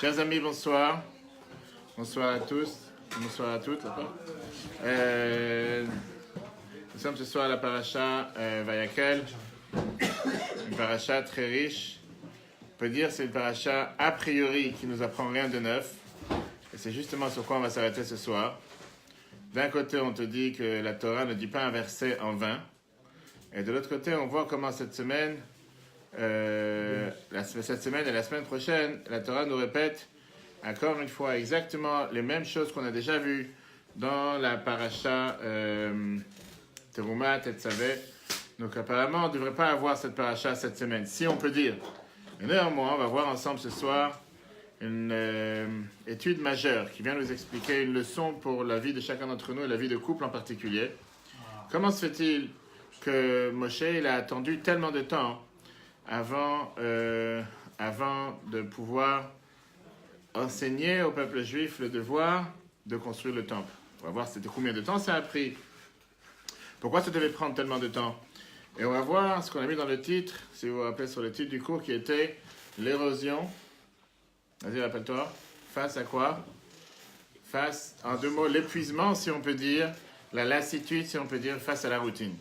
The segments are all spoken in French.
Chers amis, bonsoir. Bonsoir à tous. Bonsoir à toutes. Nous sommes ce soir à la paracha Vayakel. Une paracha très riche. On peut dire que c'est une paracha a priori qui nous apprend rien de neuf. Et c'est justement sur quoi on va s'arrêter ce soir. D'un côté, on te dit que la Torah ne dit pas un verset en vain. Et de l'autre côté, on voit comment cette semaine cette semaine et la semaine prochaine, la Torah nous répète encore une fois exactement les mêmes choses qu'on a déjà vues dans la paracha Teruma, Tetzavé. Donc apparemment, on ne devrait pas avoir cette paracha cette semaine, si on peut dire. Et néanmoins, on va voir ensemble ce soir une étude majeure qui vient nous expliquer une leçon pour la vie de chacun d'entre nous et la vie de couple en particulier. Comment se fait-il que Moshe il a attendu tellement de temps avant de pouvoir enseigner au peuple juif le devoir de construire le temple? On va voir c'était combien de temps ça a pris. Pourquoi ça devait prendre tellement de temps? Et on va voir ce qu'on a mis dans le titre, si vous vous rappelez sur le titre du cours, qui était l'érosion. Vas-y, rappelle-toi. Face à quoi? Face, en deux mots, l'épuisement, si on peut dire, la lassitude, si on peut dire, face à la routine.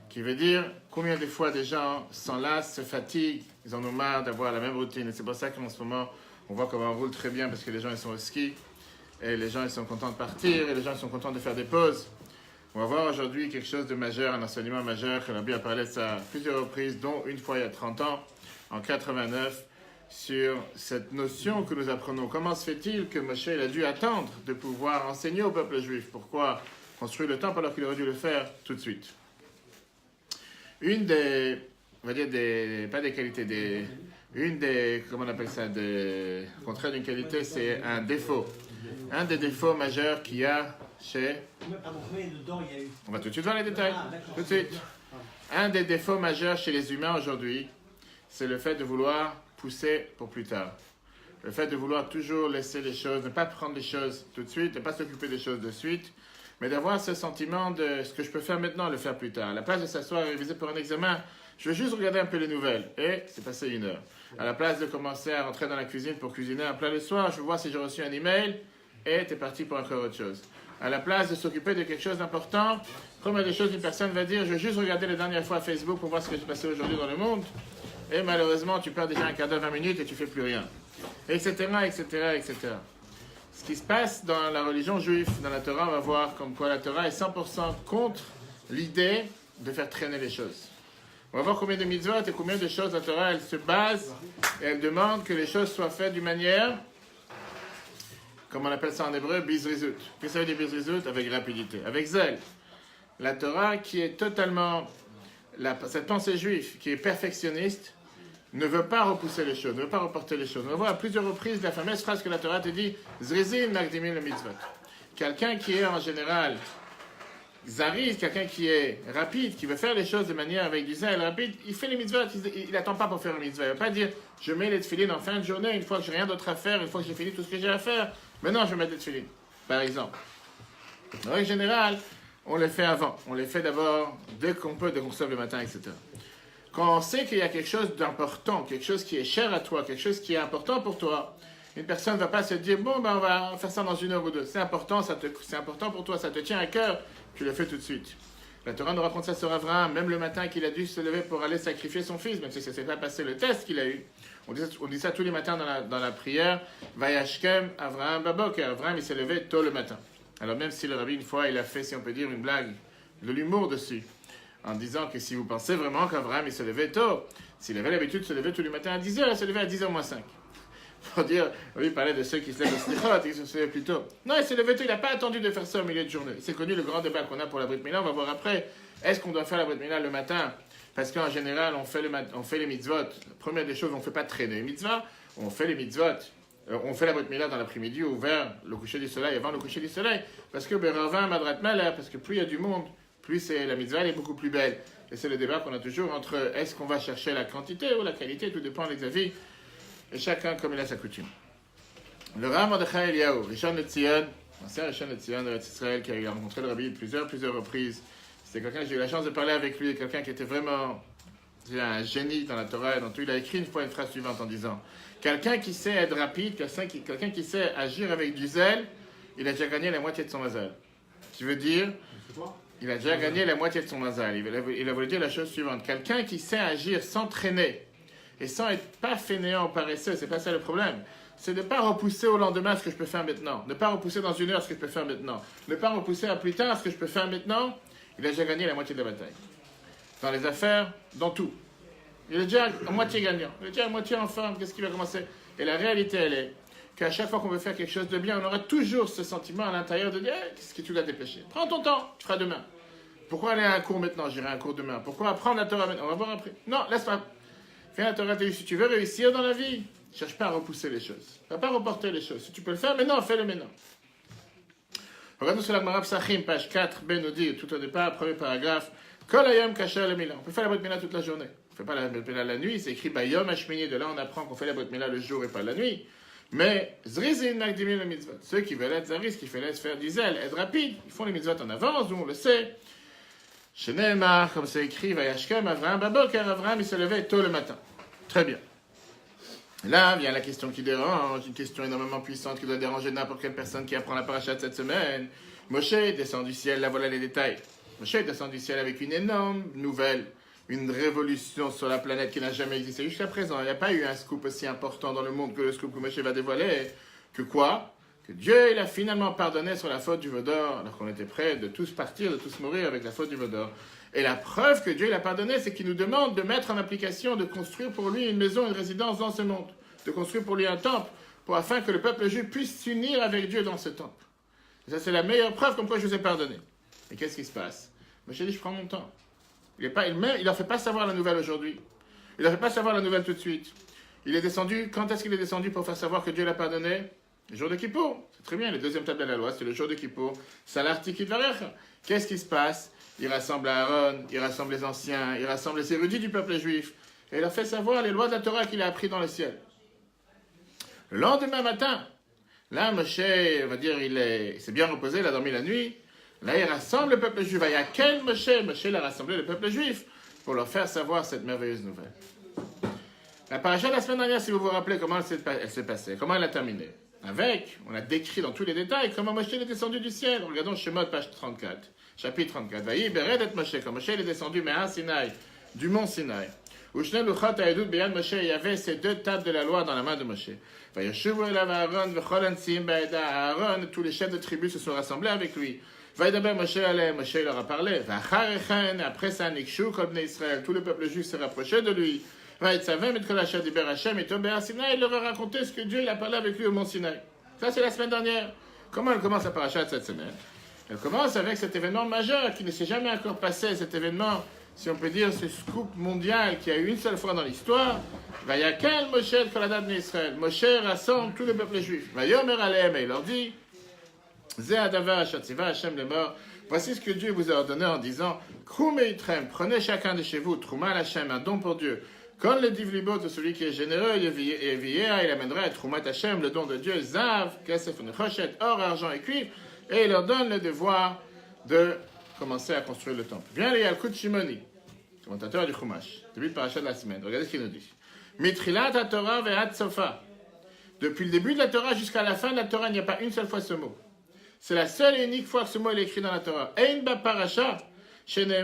Qui veut dire combien de fois des gens s'enlacent, se fatiguent, ils en ont marre d'avoir la même routine. Et c'est pour ça qu'en ce moment, on voit comment on roule très bien parce que les gens ils sont au ski, et les gens ils sont contents de partir, et les gens ils sont contents de faire des pauses. On va voir aujourd'hui quelque chose de majeur, un enseignement majeur, que Rabbi a parlé de ça à plusieurs reprises, dont une fois il y a 30 ans, en 89, sur cette notion que nous apprenons. Comment se fait-il que Moshe il a dû attendre de pouvoir enseigner au peuple juif? Pourquoi construire le temple alors qu'il aurait dû le faire tout de suite? Une des, on va dire pas des qualités, comment on appelle ça, des contraire d'une qualité, c'est un défaut. Un des défauts majeurs qu'il y a chez... Pardon, combien de dents il y a eu? On va tout de suite voir les détails, tout de suite. Un des défauts majeurs chez les humains aujourd'hui, c'est le fait de vouloir pousser pour plus tard. Le fait de vouloir toujours laisser les choses, ne pas prendre les choses tout de suite, ne pas s'occuper des choses de suite, mais d'avoir ce sentiment de ce que je peux faire maintenant, le faire plus tard. À la place de s'asseoir et réviser pour un examen, je veux juste regarder un peu les nouvelles. Et c'est passé 1 heure. À la place de commencer à rentrer dans la cuisine pour cuisiner un plat le soir, je veux voir si j'ai reçu un email et t'es parti pour encore autre chose. À la place de s'occuper de quelque chose d'important, combien de choses une personne va dire, je veux juste regarder la dernière fois Facebook pour voir ce qui s'est passé aujourd'hui dans le monde. Et malheureusement, tu perds déjà un quart d'heure, 20 minutes et tu fais plus rien. Etc., etc., etc. Ce qui se passe dans la religion juive, dans la Torah, on va voir comme quoi la Torah est 100% contre l'idée de faire traîner les choses. On va voir combien de mitzvot et combien de choses la Torah, elle se base et elle demande que les choses soient faites d'une manière, comme on appelle ça en hébreu, bizrizut. Qu'est-ce que ça veut dire bizrizut? Avec rapidité, avec zèle. La Torah qui est totalement, cette pensée juive qui est perfectionniste, ne veut pas repousser les choses, ne veut pas reporter les choses. On va voir à plusieurs reprises la fameuse phrase que la Torah te dit, Zrizin Magdimin le mitzvot. Quelqu'un qui est en général zariz, quelqu'un qui est rapide, qui veut faire les choses de manière avec du zèle rapide, il fait les mitzvot, il n'attend pas pour faire un mitzvot. Il ne va pas dire, je mets les tefillines en fin de journée, une fois que j'ai rien d'autre à faire, une fois que j'ai fini tout ce que j'ai à faire, maintenant je vais mettre les tefillines, par exemple. En règle générale, on les fait avant. On les fait d'abord dès qu'on peut, dès qu'on se lève le matin, etc. Quand on sait qu'il y a quelque chose d'important, quelque chose qui est cher à toi, quelque chose qui est important pour toi, une personne ne va pas se dire, bon, ben, on va faire ça dans 1 heure ou 2. C'est important, c'est important pour toi, ça te tient à cœur, tu le fais tout de suite. La Torah nous raconte ça sur Abraham, même le matin qu'il a dû se lever pour aller sacrifier son fils, même si ça ne s'est pas passé le test qu'il a eu. On dit ça tous les matins dans la prière, Vayashkem, Abraham, Babok, et Abraham, il s'est levé tôt le matin. Alors même si le rabbi, une fois, il a fait, si on peut dire, une blague, de l'humour dessus, en disant que si vous pensez vraiment qu'Abraham il se levait tôt, s'il avait l'habitude de se lever tous les matins à 10h, il se levait à 10h moins 5. Pour dire, oui, il parlait de ceux qui se lèvent au slichot et qui se levaient plus tôt. Non, il se levait tôt, il n'a pas attendu de faire ça au milieu de journée. C'est connu le grand débat qu'on a pour la Brit Mila, on va voir après. Est-ce qu'on doit faire la Brit Mila le matin? Parce qu'en général, on fait les mitzvot. La première des choses, on ne fait pas traîner les mitzvot, on fait les mitzvot. On fait la Brit Mila dans l'après-midi ou vers le coucher du soleil, avant le coucher du soleil. Parce que Beravin, Madrat Malher, parce que plus il y a du monde, plus la mitzvah est beaucoup plus belle. Et c'est le débat qu'on a toujours entre est-ce qu'on va chercher la quantité ou la qualité, tout dépend des avis, et chacun comme il a sa coutume. Le Rav Mordechai Eliyahu, Rishon LeZion, ancien Rishon LeZion de Israël, qui a rencontré le Rabbi plusieurs reprises. C'était quelqu'un, j'ai eu la chance de parler avec lui, quelqu'un qui était vraiment un génie dans la Torah et dans tout. Il a écrit une fois une phrase suivante en disant Quelqu'un qui sait être rapide, quelqu'un qui sait agir avec du zèle, il a déjà gagné la moitié de son mazal. Ce qui veut dire, il a déjà gagné la moitié de son mazal. Il a voulu dire la chose suivante. Quelqu'un qui sait agir sans traîner et sans être pas fainéant ou paresseux, c'est pas ça le problème. C'est de ne pas repousser au lendemain ce que je peux faire maintenant. Ne pas repousser dans une heure ce que je peux faire maintenant. Ne pas repousser à plus tard ce que je peux faire maintenant. Il a déjà gagné la moitié de la bataille. Dans les affaires, dans tout. Il est déjà à moitié gagnant. Il est déjà à moitié en forme. Qu'est-ce qui va commencer? Et la réalité, elle est qu'à chaque fois qu'on veut faire quelque chose de bien, on aura toujours ce sentiment à l'intérieur de dire qu'est-ce que tu l'as dépêché? Prends ton temps, tu feras demain. Pourquoi aller à un cours maintenant? J'irai à un cours demain. Pourquoi apprendre la Torah maintenant? On va voir après. Non, laisse pas. Fais la Torah. Si tu veux réussir dans la vie, ne cherche pas à repousser les choses. Ne va pas reporter les choses. Si tu peux le faire maintenant, fais-le maintenant. Regardons sur la Gemara Psachim, page 4, B nous dit, tout au départ, premier paragraphe, Kol hayom kasher le milah. On peut faire la Brit Mila toute la journée. On ne fait pas la Brit Mila la nuit, c'est écrit Bayom Hashmini. De là, on apprend qu'on fait la Brit Mila le jour et pas la nuit. Mais Zrizin Magdimin le mitzvot. Ceux qui veulent être Zaris, qui veulent faire du zèle, être rapide, ils font les mitzvot en avance, nous on le sait. Chez Neymar, comme c'est écrit, Vayashkem Avraham Babokar, Avraham il se levait tôt le matin. Très bien. Là vient la question qui dérange, une question énormément puissante qui doit déranger n'importe quelle personne qui apprend la paracha de cette semaine. Moshe descend du ciel, là voilà les détails. Moshe descend du ciel avec une énorme nouvelle, une révolution sur la planète qui n'a jamais existé jusqu'à présent. Il n'y a pas eu un scoop aussi important dans le monde que le scoop que Moshe va dévoiler. Que quoi? Que Dieu, il a finalement pardonné sur la faute du Vaudor, alors qu'on était prêts de tous partir, de tous mourir avec la faute du Vaudor. Et la preuve que Dieu il a pardonné, c'est qu'il nous demande de mettre en application, de construire pour lui une maison, une résidence dans ce monde. De construire pour lui un temple, afin que le peuple juif puisse s'unir avec Dieu dans ce temple. Et ça, c'est la meilleure preuve comme quoi je vous ai pardonné. Et qu'est-ce qui se passe? Moshe dit, je prends mon temps. Il leur fait pas savoir la nouvelle aujourd'hui. Il leur fait pas savoir la nouvelle tout de suite. Il est descendu, quand est-ce qu'il est descendu pour faire savoir que Dieu l'a pardonné? Le jour de Kippour. C'est très bien, le deuxième table de la loi, c'est le jour de Kippour. Salarti Kitvarecha. Qu'est-ce qui se passe? Il rassemble Aaron, il rassemble les anciens, il rassemble les érudits du peuple juif. Et il leur fait savoir les lois de la Torah qu'il a appris dans le ciel. Le lendemain matin, là, Moshe, on va dire, il s'est bien reposé, il a dormi la nuit. Là, il rassemble le peuple juif. Il y a quel Moshe? Moshe, il a rassemblé le peuple juif pour leur faire savoir cette merveilleuse nouvelle. La paracha de la semaine dernière, si vous vous rappelez comment elle s'est passée, comment elle a terminé. On a décrit dans tous les détails comment Moshe est descendu du ciel. Regardons Shemot, page 34, chapitre 34. Vaï beredet Moshe, quand Moshe est descendu, mais à Sinaï, du mont Sinaï. Il y avait ces deux tables de la loi dans la main de Moshe. Aaron, tous les chefs de tribus se sont rassemblés avec lui. Moshe leur a parlé. Après ça, tout le peuple juif s'est rapproché de lui. Il leur a raconté ce que Dieu il a parlé avec lui au mont Sinaï. Ça, c'est la semaine dernière. Comment elle commence la paracha de cette semaine? Elle commence avec cet événement majeur qui ne s'est jamais encore passé, cet événement, si on peut dire, ce scoop mondial qui a eu une seule fois dans l'histoire. Vayakel Moshe el Koladat Israël. Moshe rassemble tout le peuple juif. Vayomer Aleem, et il leur dit, Ze Adava Shatziva Hashem les morts. Voici ce que Dieu vous a ordonné en disant, Krum et Itrem, prenez chacun de chez vous, Trouma Hashem, un don pour Dieu. Quand le divlibot de celui qui est généreux et vieillard, il amènera à Troumat Hashem, le don de Dieu, Zav, Kesef, Nechoshet, or, argent et cuivre, et il leur donne le devoir de commencer à construire le temple. Viens les Yalkut Shimoni, commentateur du Chumash, début de paracha de la semaine. Regardez ce qu'il nous dit. Mitrilat Torah ve'at sofa. Depuis le début de la Torah jusqu'à la fin de la Torah, il n'y a pas une seule fois ce mot. C'est la seule et unique fois que ce mot est écrit dans la Torah. Ein ba parasha. C'est la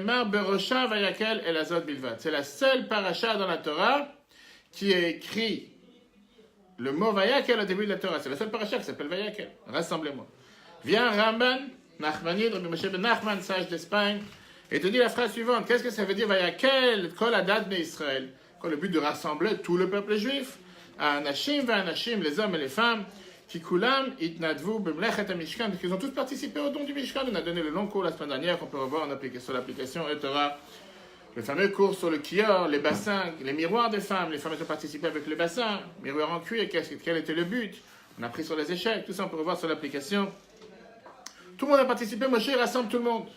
seule paracha dans la Torah qui est écrit le mot Vayakel au début de la Torah. C'est la seule paracha qui s'appelle Vayakel. Rassemblez-moi. Viens Ramban, Nachmanid, Rabbi Moshe ben Nachman, sage d'Espagne, et te dit la phrase suivante. Qu'est-ce que ça veut dire Vayakel, Kol Adat Bnei Israël? Le but de rassembler tout le peuple juif, Anashim Anashim, les hommes et les femmes, Kikulam, Itnadvu, Bemlechet Mishkan, qu'ils ont tous participé au don du Mishkan. On a donné le long cours la semaine dernière qu'on peut revoir sur l'application Etora. Le fameux cours sur le kior, les bassins, les miroirs des femmes. Les femmes ont participé avec le bassin, miroir en cuir, quel était le but. On a pris sur les échecs, tout ça on peut revoir sur l'application. Tout le monde a participé, Moshe rassemble tout le monde.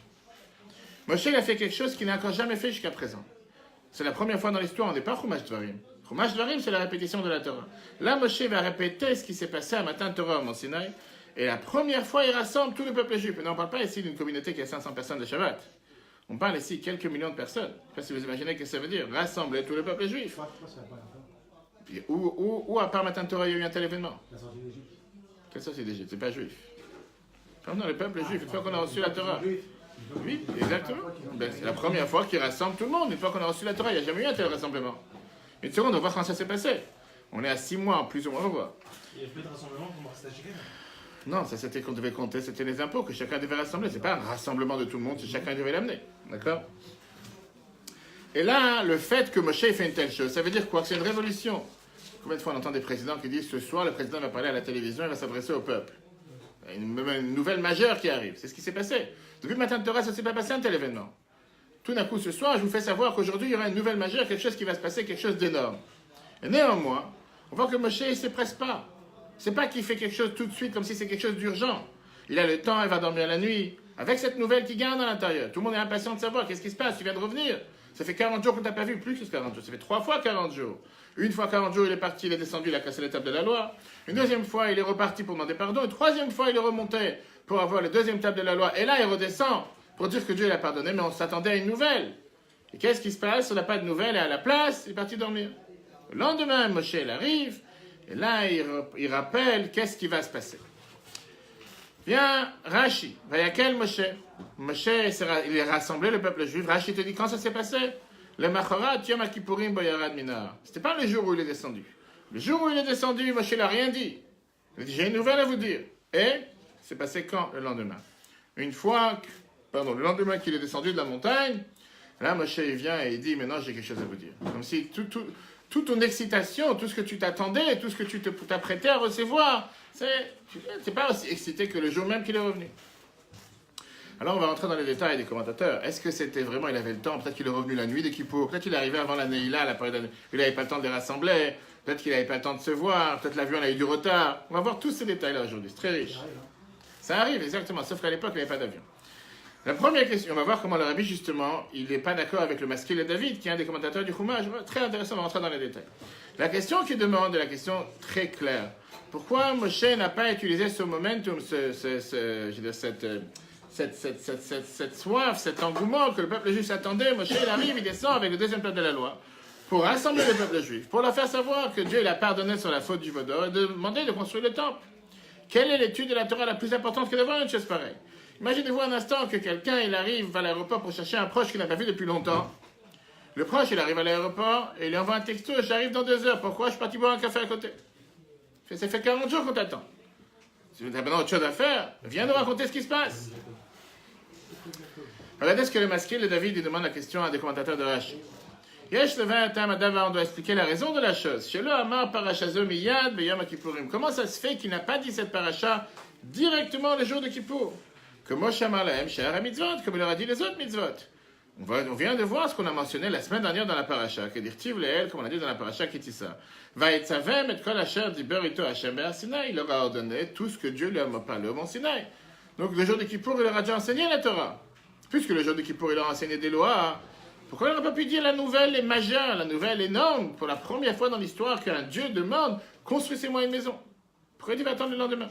Moshe a fait quelque chose qu'il n'a encore jamais fait jusqu'à présent. C'est la première fois dans l'histoire, on n'est pas Chumash Dvarim. Chumash Dvarim, c'est la répétition de la Torah. Là, Moshe va répéter ce qui s'est passé à matin Torah au Mont Sinaï. Et la première fois, il rassemble tout le peuple juif. Et non, on ne parle pas ici d'une communauté qui a 500 personnes de Shabbat. On parle ici quelques millions de personnes. Je ne sais pas si vous imaginez ce que ça veut dire. Rassembler tout le peuple juif. Où à part Matan Torah, il y a eu un tel événement? La sortie d'Égypte. Quelle sortie d'Égypte? C'est pas juif. Non, le peuple juif, une fois qu'on a reçu la Torah. Oui, exactement. Ben, c'est la première fois qu'il rassemble tout le monde, une fois qu'on a reçu la Torah. Il n'y a jamais eu un tel rassemblement. Une seconde, on va voir quand ça s'est passé. On est à 6 mois, plus ou moins, on voit. Il y a plus de rassemblement pour Marseille. Non, ça c'était qu'on devait compter, c'était les impôts que chacun devait rassembler. C'est pas un rassemblement de tout le monde, c'est chacun devait l'amener. D'accord? Et là, le fait que Moshe fait une telle chose, ça veut dire quoi? Que c'est une révolution. Combien de fois on entend des présidents qui disent ce soir, le président va parler à la télévision, il va s'adresser au peuple. Une nouvelle majeure qui arrive. C'est ce qui s'est passé. Depuis le matin de Torah, ça ne s'est pas passé un tel événement. Tout d'un coup, ce soir, je vous fais savoir qu'aujourd'hui, il y aura une nouvelle majeure, quelque chose qui va se passer, quelque chose d'énorme. Et néanmoins, on voit que Moshe, il ne se presse pas. C'est pas qu'il fait quelque chose tout de suite, comme si c'est quelque chose d'urgent. Il a le temps, il va dormir la nuit. Avec cette nouvelle qui gagne à l'intérieur. Tout le monde est impatient de savoir qu'est-ce qui se passe. Tu viens de revenir. Ça fait 40 jours qu'on t'a pas vu, plus que 40 jours. Ça fait 3 fois 40 jours. Une fois 40 jours, il est parti, il est descendu, il a cassé l'étape de la loi. Une deuxième fois, il est reparti pour demander pardon. Une troisième fois, il est remonté pour avoir la deuxième table de la loi. Et là, il redescend pour dire que Dieu l'a pardonné, mais on s'attendait à une nouvelle. Et qu'est-ce qui se passe? On n'a pas de nouvelle et à la place, il est parti dormir. Le lendemain, Moshe, il arrive. Et là, il rappelle qu'est-ce qui va se passer. Vient Rashi, Vayakel Moshe. Moshe, il a rassemblé le peuple juif. Rashi te dit quand ça s'est passé? Le Machorat, Yom Kippourim, Boyarad Minar. C'était pas le jour où il est descendu. Le jour où il est descendu, Moshe n'a rien dit. Il a dit, j'ai une nouvelle à vous dire. Et c'est passé quand? Le lendemain. Le lendemain qu'il est descendu de la montagne, là, Moshe il vient et il dit, maintenant j'ai quelque chose à vous dire. Comme si toute ton excitation, tout ce que tu t'attendais, tout ce que tu t'apprêtais à recevoir, c'est pas aussi excité que le jour même qu'il est revenu. Alors on va rentrer dans les détails des commentateurs. Est-ce que c'était vraiment, il avait le temps? Peut-être qu'il est revenu la nuit des Kippour. Peut-être qu'il est arrivé avant la Neila, la période d'année. Il n'avait pas le temps de les rassembler. Peut-être qu'il n'avait pas le temps de se voir. Peut-être l'avion a eu du retard. On va voir tous ces détails-là aujourd'hui. C'est très riche. Ça arrive, exactement. Sauf qu'à l'époque, il n'y avait pas d'avion. La première question, on va voir comment le Rabbi, justement, il n'est pas d'accord avec le Maskil et David, qui est un des commentateurs du Chumash. Très intéressant, on va rentrer dans les détails. La question qui demande est la question très claire. Pourquoi Moshe n'a pas utilisé ce momentum, cette soif, cet engouement que le peuple juif attendait? Moshe, il arrive, il descend avec le deuxième peuple de la loi pour rassembler le peuple juif, pour leur faire savoir que Dieu l'a pardonné sur la faute du Vaudor et de demander de construire le temple. Quelle est l'étude de la Torah la plus importante que d'avoir une chose pareille? Imaginez-vous un instant que quelqu'un, il arrive à l'aéroport pour chercher un proche qu'il n'a pas vu depuis longtemps. Le proche, il arrive à l'aéroport et il lui envoie un texto, j'arrive dans 2 heures. Pourquoi? Je suis parti boire un café à côté. Ça fait 40 jours qu'on t'attend. Si tu as maintenant autre chose à faire, viens nous raconter ce qui se passe. Regardez ce que le Maskil et David demande la question à des commentateurs de Rashi. On doit expliquer la raison de la chose. Comment ça se fait qu'il n'a pas dit cette paracha directement le jour de Kippour? Comme il leur a dit les autres mitzvot. On vient de voir ce qu'on a mentionné la semaine dernière dans la paracha, que dirtiv leel, comme on a dit dans la paracha Kitissa. Vaetzavem et kol asher diber ito Hashem be'ar Sinai. Il leur a ordonné tout ce que Dieu lui a parlé au mont Sinaï. Donc le jour de Kippour, il leur a déjà enseigné la Torah. Puisque le jour de Kippour, il leur a enseigné des lois, pourquoi il n'aurait pas pu dire la nouvelle est majeure, la nouvelle énorme, pour la première fois dans l'histoire qu'un Dieu demande, construisez-moi une maison. Pourquoi il va attendre le lendemain?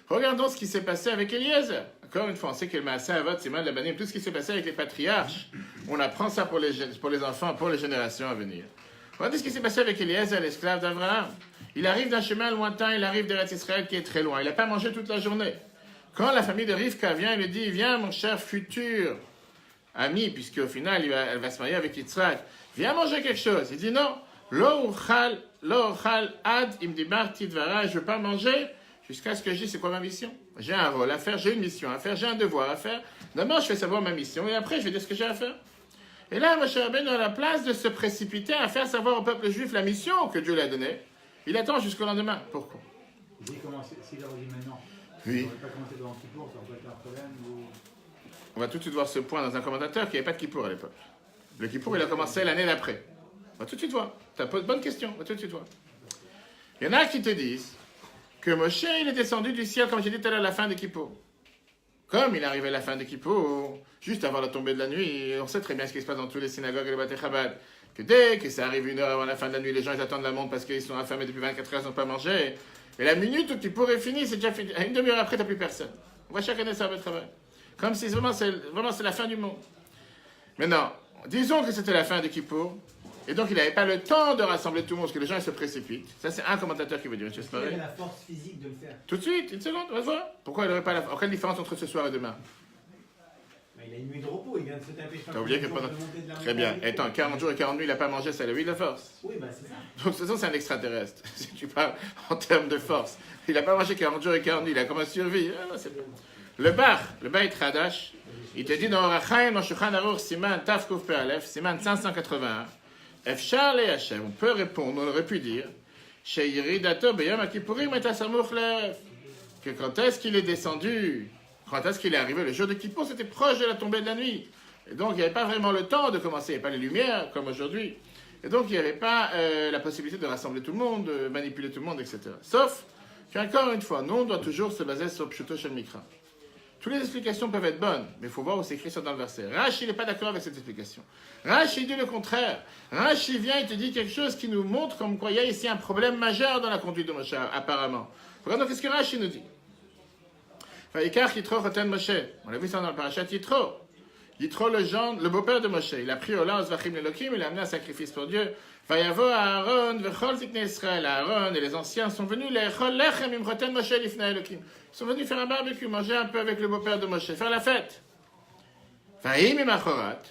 Regardons ce qui s'est passé avec Eliezer. Encore une fois, on sait que le Maaseh Avot, Siman Labanim, tout ce qui s'est passé avec les patriarches, on apprend ça pour les enfants, pour les générations à venir. Regardez ce qui s'est passé avec Eliezer, l'esclave d'Abraham. Il arrive d'un chemin lointain, il arrive d'Eretz Israël qui est très loin. Il n'a pas mangé toute la journée. Quand la famille de Rivka vient, il lui dit, viens mon cher futur ami, puisqu'au final, elle va se marier avec Yitzhak, viens manger quelque chose. Il dit non, lo uchal ad imdibar tidvara, je ne veux pas manger jusqu'à ce que je dise c'est quoi ma mission. J'ai un rôle à faire, j'ai une mission à faire, j'ai un devoir à faire. D'abord, je fais savoir ma mission et après, je vais dire ce que j'ai à faire. Et là, Moshe Rabbeinu, à la place de se précipiter à faire savoir au peuple juif la mission que Dieu lui a donnée, il attend jusqu'au lendemain. Pourquoi? Il dit comment, s'il leur dit maintenant, oui. Il n'aurait pas commencé devant Kippour, ça aurait pas été un problème ou... On va tout de suite voir ce point dans un commentateur qui n'avait pas de Kippour à l'époque. Le Kippour, il a commencé l'année d'après. On va tout de suite voir. Tu as posé une bonne question. On va tout de suite voir. Il y en a qui te disent que Moshe, il est descendu du ciel, comme j'ai dit tout à l'heure, à la fin de Kippour. Comme il est arrivé à la fin de Kippour, juste avant la tombée de la nuit, on sait très bien ce qui se passe dans toutes les synagogues et les Bate Chabad, que dès que ça arrive 1 heure avant la fin de la nuit, les gens ils attendent la montre parce qu'ils sont affamés depuis 24 heures, ils n'ont pas mangé. Et la minute où Kippour est fini, c'est déjà fini. Une demi-heure après, tu n'as plus personne. On voit chaque année ça va travailler. Comme si vraiment c'est la fin du monde. Maintenant, disons que c'était la fin de Kippour. Et donc, il n'avait pas le temps de rassembler tout le monde, parce que les gens ils se précipitent. Ça, c'est un commentateur qui veut dire. Il avait la force physique de le faire. Tout de suite, une seconde, on va voir. Pourquoi il n'aurait pas la... Quelle différence entre ce soir et demain? Il a une nuit de repos, il vient de se taper. T'as oublié que pendant... Très bien. Attends, 40 jours et 40 nuits, il n'a pas mangé, ça lui de la force. Oui, bah c'est ça. Donc, de toute façon, c'est un extraterrestre. Si tu parles en termes de force. Il n'a pas mangé 40 jours et 40 nuits, il a comme un survie. Ah, non, c'est bon. Le Beit Hadash, il te dit dans Orachaim, dans Shulchan Aruch, Siman Tafkuf Pe'alef, Siman 581, Efshar le Hashem, on peut répondre, on aurait pu dire, Sheiridato Beyom HaKippurim et Asamuch Lev, que quand est-ce qu'il est descendu, quand est-ce qu'il est arrivé, le jour de Kippour, c'était proche de la tombée de la nuit. Et donc, il n'y avait pas vraiment le temps de commencer, il n'y avait pas les lumières comme aujourd'hui. Et donc, il n'y avait pas la possibilité de rassembler tout le monde, de manipuler tout le monde, etc. Sauf qu'encore une fois, nous, on doit toujours se baser sur Pshuto Shel Mikra. Toutes les explications peuvent être bonnes, mais il faut voir où c'est écrit ça dans le verset. Rashi n'est pas d'accord avec cette explication. Rashi dit le contraire. Rashi vient et te dit quelque chose qui nous montre comme quoi il y a ici un problème majeur dans la conduite de Moshe, apparemment. Regardons qu'est-ce que Rashi nous dit. Vaikar Yitro Choten Moshe. On a vu ça dans le parashat Yitro. Yitro, le beau-père de Moshe. Il a pris Ola Zvachim Lelokim, il a amené un sacrifice pour Dieu. Vayavo Aaron, Vechol Zikne Israël. Aaron et les anciens sont venus, les Chol Lechem Im Choten Moshe Lifna Elokim. Ils sont venus faire un barbecue, manger un peu avec le beau-père de Moshe, faire la fête. Vayim Imachorat.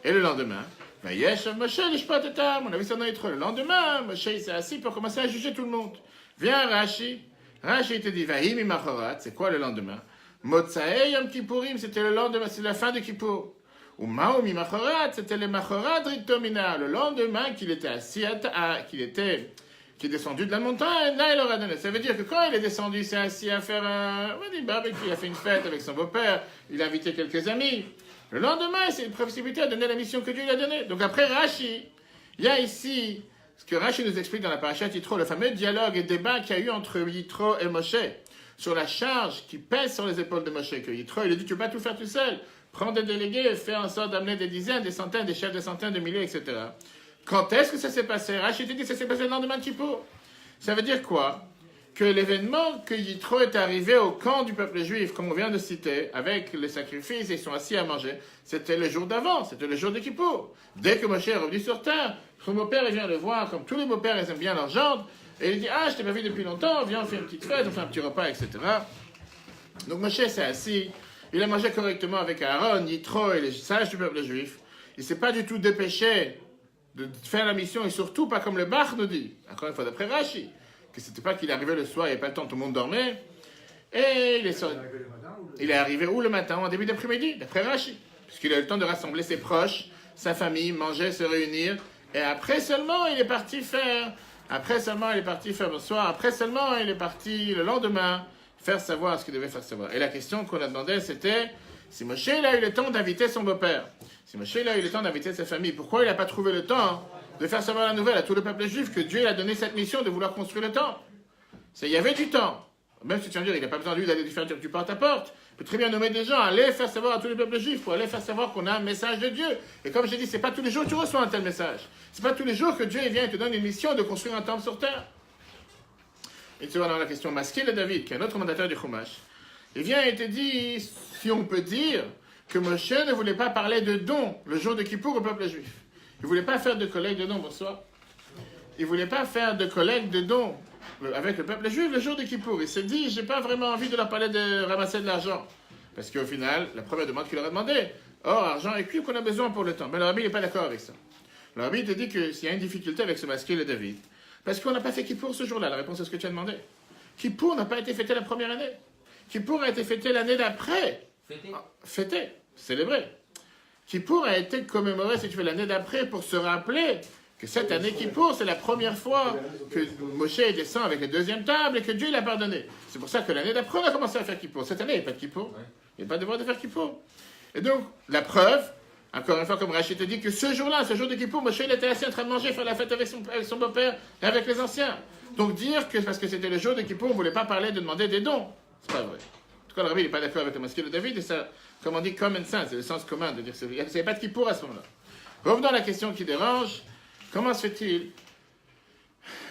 Et le lendemain, Vayesh Moshe Lishpat Etam. On a vu ça dans Yitro. Le lendemain, Moshe s'est assis pour commencer à juger tout le monde. Viens Rashi. Rashi te dit, Vayim Imachorat. C'est quoi le lendemain? Motsae Yom Kippourim. C'était le lendemain, c'est la fin de Kippour. Ou Maom Imachorat. C'était le Machorat Riktomina. Le lendemain qu'il était assis, qui est descendu de la montagne, là il leur a donné. Ça veut dire que quand il est descendu, il s'est assis à faire un barbecue, il a fait une fête avec son beau-père, il a invité quelques amis. Le lendemain, il s'est précipité à donner la mission que Dieu lui a donnée. Donc après Rashi, il y a ici ce que Rashi nous explique dans la parashat Yitro, le fameux dialogue et débat qu'il y a eu entre Yitro et Moshe sur la charge qui pèse sur les épaules de Moshe. Que Yitro, il a dit, tu ne peux pas tout faire tout seul. Prends des délégués, fais en sorte d'amener des dizaines, des centaines, des chefs de centaines, de milliers, etc. Quand est-ce que ça s'est passé? Rashi te dit que ça s'est passé le lendemain de Kippour. Ça veut dire quoi? Que l'événement que Yitro est arrivé au camp du peuple juif, comme on vient de citer, avec les sacrifices, et ils sont assis à manger, c'était le jour d'avant, c'était le jour de Kippour. Dès que Moshe est revenu sur terre, son beau-père il vient le voir, comme tous les beaux-pères, ils aiment bien leur gendre, et il dit, ah, je t'ai pas vu depuis longtemps, viens, on fait une petite fête, on fait un petit repas, etc. Donc Moshe s'est assis, il a mangé correctement avec Aaron, Yitro et les sages du peuple juif. Il ne s'est pas du tout dépêché de faire la mission, et surtout pas comme le Bach nous dit, encore une fois d'après Rashi, que c'était pas qu'il est arrivé le soir, il n'y avait pas le temps, tout le monde dormait, et il est arrivé où le matin, en début d'après-midi, d'après Rashi, puisqu'il a eu le temps de rassembler ses proches, sa famille, manger, se réunir, et après seulement il est parti faire bonsoir, après seulement il est parti le lendemain faire savoir ce qu'il devait faire savoir. Et la question qu'on a demandé, c'était si Moshe il a eu le temps d'inviter son beau-père, si Moshe il a eu le temps d'inviter sa famille, pourquoi il n'a pas trouvé le temps de faire savoir la nouvelle à tout le peuple juif que Dieu a donné cette mission de vouloir construire le temple? Il y avait du temps. Même si tu vas me dire, il n'a pas besoin de lui d'aller lui faire dire du porte à porte. Il peut très bien nommer des gens, aller faire savoir à tous les peuples juifs, pour aller faire savoir qu'on a un message de Dieu. Et comme j'ai dit, c'est pas tous les jours que tu reçois un tel message. C'est pas tous les jours que Dieu vient et te donne une mission de construire un temple sur terre. Et tu vois dans la question Maskil et David, qui est un autre commentateur du Chumash, il vient et te dit, si on peut dire que Moshe ne voulait pas parler de dons le jour de Kippour au peuple juif. Il ne voulait pas faire de collecte de dons, bonsoir. Il ne voulait pas faire de collecte de dons avec le peuple juif le jour de Kippour. Il s'est dit, j'ai pas vraiment envie de leur parler de ramasser de l'argent. Parce qu'au final, la première demande qu'il leur a demandé, or, argent et cuivre qu'on a besoin pour le temps. Mais le rabbi n'est pas d'accord avec ça. Le rabbi te dit qu'il y a une difficulté avec ce Maskil et David. Parce qu'on n'a pas fait Kippour ce jour-là. La réponse est ce que tu as demandé. Kippour n'a pas été fêté la première année. Kippour a été fêté l'année d'après. Fêté, célébré. Kippour a été commémoré, si tu veux, l'année d'après pour se rappeler que cette année Kippour, c'est la première fois que Moshe descend avec la deuxième table et que Dieu l'a pardonné. C'est pour ça que l'année d'après, on a commencé à faire Kippour. Cette année, il n'y a pas de Kippour. Il n'y a pas de devoir de faire Kippour. Et donc, la preuve, encore une fois, comme Rachid te dit, que ce jour-là, ce jour de Kippour, Moshe il était assis en train de manger, faire la fête avec son beau-père et avec les anciens. Donc dire que parce que c'était le jour de Kippour, on ne voulait pas parler de demander des dons, c'est pas vrai. En tout cas, le rabbi n'est pas d'accord avec le Maskil de David, et ça, comme on dit, common sense, c'est le sens commun de dire que il n'y avait pas de Kippour à ce moment-là. Revenons à la question qui dérange. Comment se fait-il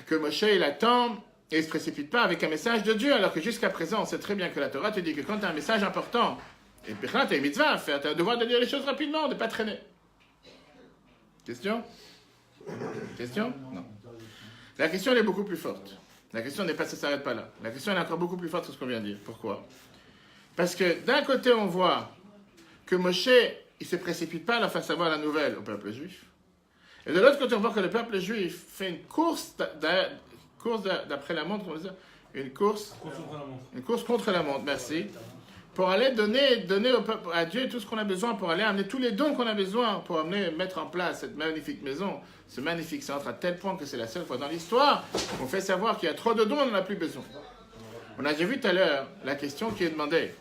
que Moshe il attend et ne se précipite pas avec un message de Dieu, alors que jusqu'à présent, on sait très bien que la Torah te dit que quand tu as un message important, et puis tu as une mitzvah à faire, tu as le devoir de dire les choses rapidement, de ne pas traîner. Question? Question? Non. La question, elle est beaucoup plus forte. La question n'est pas, ça ne s'arrête pas là. La question, elle est encore beaucoup plus forte que ce qu'on vient de dire. Pourquoi? Parce que d'un côté, on voit que Moshe, il ne se précipite pas à leur faire savoir la nouvelle au peuple juif. Et de l'autre côté, on voit que le peuple juif fait une course d'après la montre, comment dire? Une course contre la montre, merci. Pour aller donner au peuple, à Dieu tout ce qu'on a besoin, pour aller amener tous les dons qu'on a besoin, pour mettre en place cette magnifique maison, ce magnifique centre, à tel point que c'est la seule fois dans l'histoire qu'on fait savoir qu'il y a trop de dons, on n'en a plus besoin. On a déjà vu tout à l'heure la question qui est demandée.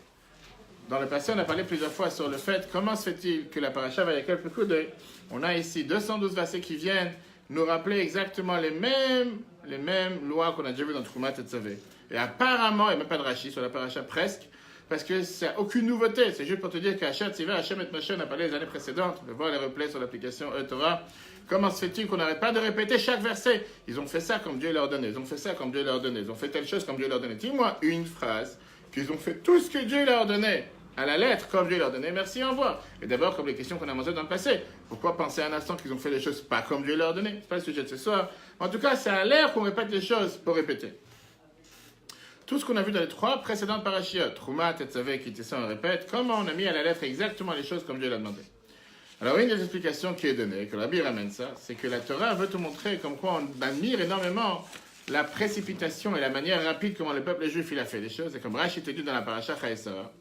Dans le passé, on a parlé plusieurs fois sur le fait, comment se fait-il que la paracha va y a quelques coups d'œil. On a ici 212 versets qui viennent nous rappeler exactement les mêmes lois qu'on a déjà vues dans Troumat et Tzavé. Et apparemment, il n'y a même pas de Rashi sur la paracha presque, parce que c'est aucune nouveauté. C'est juste pour te dire qu'Hachat Tzivé, Hachem et Moshe, on a parlé les années précédentes. On va voir les replays sur l'application Torah. Comment se fait-il qu'on n'arrête pas de répéter chaque verset? Ils ont fait ça comme Dieu leur donnait. Ils ont fait ça comme Dieu leur donnait. Ils ont fait telle chose comme Dieu leur donnait. Dis-moi une phrase qu'ils ont fait tout ce que Dieu leur donnait. À la lettre, comme Dieu leur donnait, merci, au revoir. Et d'abord, comme les questions qu'on a mentionnées dans le passé. Pourquoi penser un instant qu'ils ont fait les choses pas comme Dieu leur donnait? C'est pas le sujet de ce soir. En tout cas, ça a l'air qu'on répète les choses pour répéter. Tout ce qu'on a vu dans les 3 précédentes parachiotes, Troumat, Tetzavé, qui était ça, on répète, comment on a mis à la lettre exactement les choses comme Dieu l'a demandé. Alors, une des explications qui est donnée, que Rabbi ramène ça, c'est que la Torah veut te montrer comme quoi on admire énormément la précipitation et la manière rapide comment le peuple juif il a fait les choses. Et comme Rashi te dit dans la paracha Chaïsara,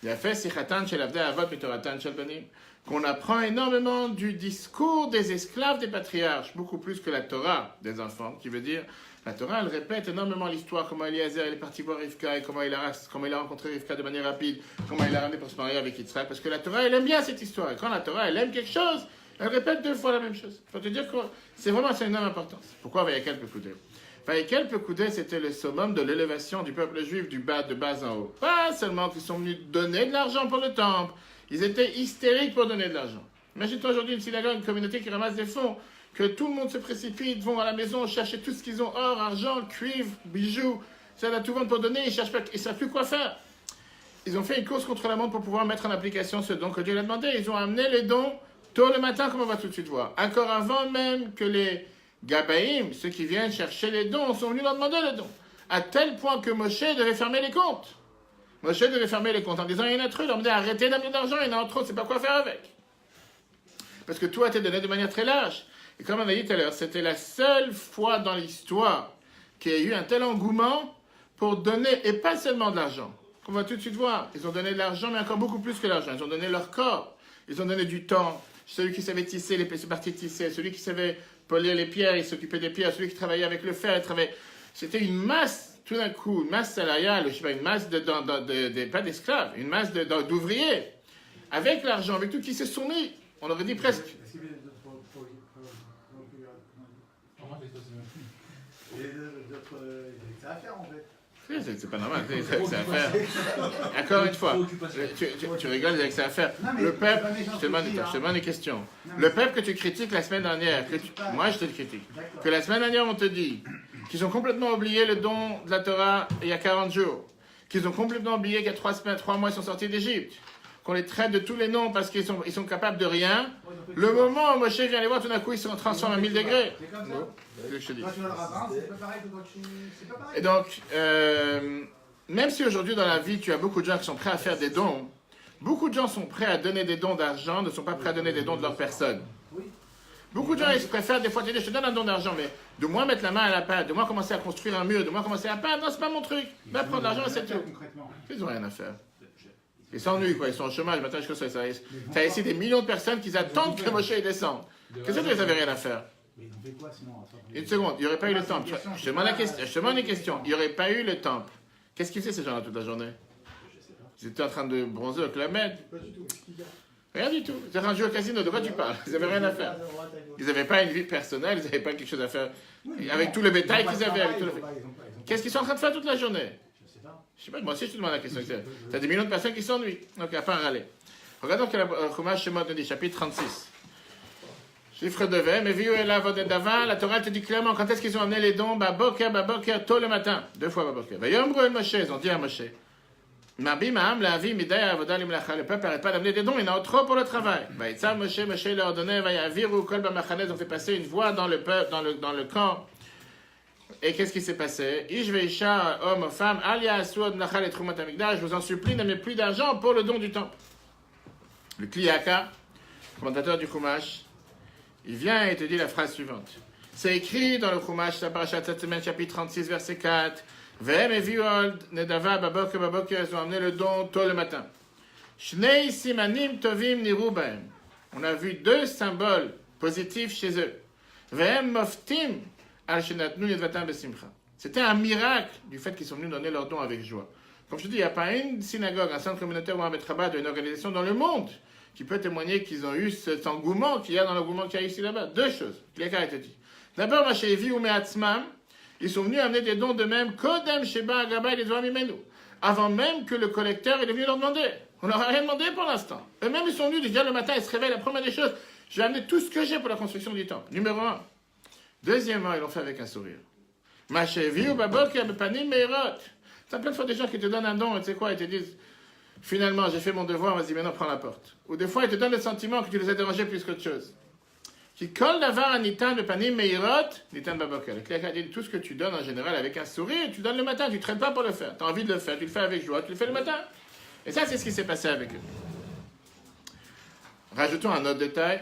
il a fait Sichatan shel avdei avot mitoratan shel banim, qu'on apprend énormément du discours des esclaves des patriarches, beaucoup plus que la Torah des enfants, qui veut dire, la Torah, elle répète énormément l'histoire, comment Eliezer il est parti voir Rivka, et comment il a rencontré Rivka de manière rapide, comment il a ramené pour se marier avec Yitzhak, parce que la Torah, elle aime bien cette histoire, et quand la Torah, elle aime quelque chose, elle répète 2 fois la même chose. Il faut te dire que c'est vraiment une énorme importance. Pourquoi Vayakel Pekudei? Vayakel Pekudei, c'était le summum de l'élévation du peuple juif de bas en haut. Pas seulement qu'ils sont venus donner de l'argent pour le temple, ils étaient hystériques pour donner de l'argent. Imagine-toi aujourd'hui une synagogue, une communauté qui ramasse des fonds, que tout le monde se précipite, vont à la maison chercher tout ce qu'ils ont, or, argent, cuivre, bijoux, ça va tout vendre pour donner, ils ne savent plus quoi faire. Ils ont fait une course contre la montre pour pouvoir mettre en application ce don que Dieu leur a demandé. Ils ont amené les dons tôt le matin, comme on va tout de suite voir. Encore avant même que les Gabaïm, ceux qui viennent chercher les dons, sont venus leur demander les dons. À tel point que Moshe devait fermer les comptes. Moshe devait fermer les comptes en disant, il y en a trop, il leur disait, arrêtez d'amener de l'argent, il y en a trop, c'est pas quoi faire avec. Parce que tout a été donné de manière très large. Et comme on a dit tout à l'heure, c'était la seule fois dans l'histoire qu'il y a eu un tel engouement pour donner, et pas seulement de l'argent. On va tout de suite voir, ils ont donné de l'argent, mais encore beaucoup plus que l'argent. Ils ont donné leur corps, ils ont donné du temps. Celui qui savait tisser, les parties tisser, celui qui savait polir les pierres, il s'occupait des pierres, celui qui travaillait avec le fer, il travaillait. C'était une masse, tout d'un coup, une masse salariale, je sais pas, une masse pas d'esclaves, une masse d'ouvriers. Avec l'argent, avec tout qui se sont mis, on aurait dit presque. C'est à faire en fait. C'est pas normal, c'est à faire. Encore une fois, tu rigoles avec ça à faire. Le peuple, je te demande une question. Le peuple que tu critiques la semaine dernière, moi je te le critique, que la semaine dernière on te dit qu'ils ont complètement oublié le don de la Torah il y a 40 jours, qu'ils ont complètement oublié qu'il y a 3 mois ils sont sortis d'Égypte, qu'on les traite de tous les noms parce qu'ils sont capables de rien. Le moment où Moshe vient les voir, tout d'un coup ils se transforment à 1000 degrés. C'est comme ça. Je te dis. Quand tu vas le rabbin, c'est pas pareil que quand tu. C'est pas pareil. Et donc, même si aujourd'hui dans la vie, tu as beaucoup de gens qui sont prêts à faire des dons, beaucoup de gens sont prêts à donner des dons d'argent, ne sont pas prêts à donner des dons de leur personne. Oui. Beaucoup de gens, ils préfèrent des fois te dire, je te donne un don d'argent, mais de moi mettre la main à la pâte, de moi commencer à construire un mur, de moi commencer à peindre, non, c'est pas mon truc. Va prendre l'argent et c'est tout. Ils n'ont rien à faire. Ils s'ennuient, quoi. Ils sont au chômage, maintenant, je sais ça. Tu as ici des millions de personnes qui attendent que Moshe descende. Qu'est-ce que vous n'avez rien à faire? Mais ils ont fait quoi sinon? Une seconde, il n'y aurait pas eu le temple. Je te demande une question. Il n'y aurait pas eu le temple. Qu'est-ce qu'ils faisaient ces gens-là toute la journée? Ils étaient en train de bronzer au Club Med. Rien du tout. Ils étaient en train de jouer au casino. De quoi tu parles? Ils n'avaient rien à faire. Ils n'avaient pas une vie personnelle. Ils n'avaient pas quelque chose à faire. Avec tout le bétail qu'ils avaient. Qu'est-ce qu'ils sont en train de faire toute la journée? Je sais pas, moi aussi je te demande la question. Tu as des millions de personnes qui s'ennuient. Donc, à part râler. Regardons que la Chumash Shemot nous dit, chapitre 36. Chiffre de V, mais vieux et là, la Torah te dit clairement quand est-ce qu'ils ont amené les dons, baboker, tôt le matin. 2 fois baboker. Yombrou el Moshe, ils ont dit à Moshe. Le peuple n'arrête pas d'amener des dons, il y en a trop pour le travail. Moshe leur donnait, ils ont fait passer une voix dans le peuple, dans le camp. Et qu'est-ce qui s'est passé? Homme, femme, je vous en supplie, n'amenez plus d'argent pour le don du temple. Le Kliyaka, commentateur du Chumash, il vient et te dit la phrase suivante. C'est écrit dans le Chumash, la parasha de cette semaine, chapitre 36, verset 4. Vehem et Viol, Nedava, Baboker, ils ont amené le don tôt le matin. Shnei simanim tovim niru bahem. On a vu deux symboles positifs chez eux. Vehem moftim al shenatnu yedvatam besimcha. C'était un miracle du fait qu'ils sont venus donner leur don avec joie. Comme je te dis, il n'y a pas une synagogue, un centre communautaire ou un Betrabad ou une organisation dans le monde qui peut témoigner qu'ils ont eu cet engouement qu'il y a dans l'engouement qu'il y a ici là-bas. Deux choses, les cas étaient dit. D'abord, Mashévi ou Meatzmam, ils sont venus amener des dons de même, Kodem Sheba Agaba et les Mimenu, avant même que le collecteur est venu leur demander. On leur a rien demandé pour l'instant. Eux-mêmes, ils sont venus déjà le matin, ils se réveillent, la première des choses, je vais amener tout ce que j'ai pour la construction du temple. Numéro 1. Deuxièmement, ils l'ont fait avec un sourire. Mashévi ou Babok et Abepanim Meirot. T'as plein de fois des gens qui te donnent un don, et tu sais quoi, ils te disent, finalement, j'ai fait mon devoir, vas-y, maintenant, prends la porte. Ou des fois, ils te donnent le sentiment que tu les as dérangés plus qu'autre chose. Qui colle d'avoir un nitan de panim meirot, nitan babokel. Quelqu'un dit tout ce que tu donnes en général avec un sourire, tu donnes le matin, tu ne traînes pas pour le faire. Tu as envie de le faire, tu le fais avec joie, tu le fais le matin. Et ça, c'est ce qui s'est passé avec eux. Rajoutons un autre détail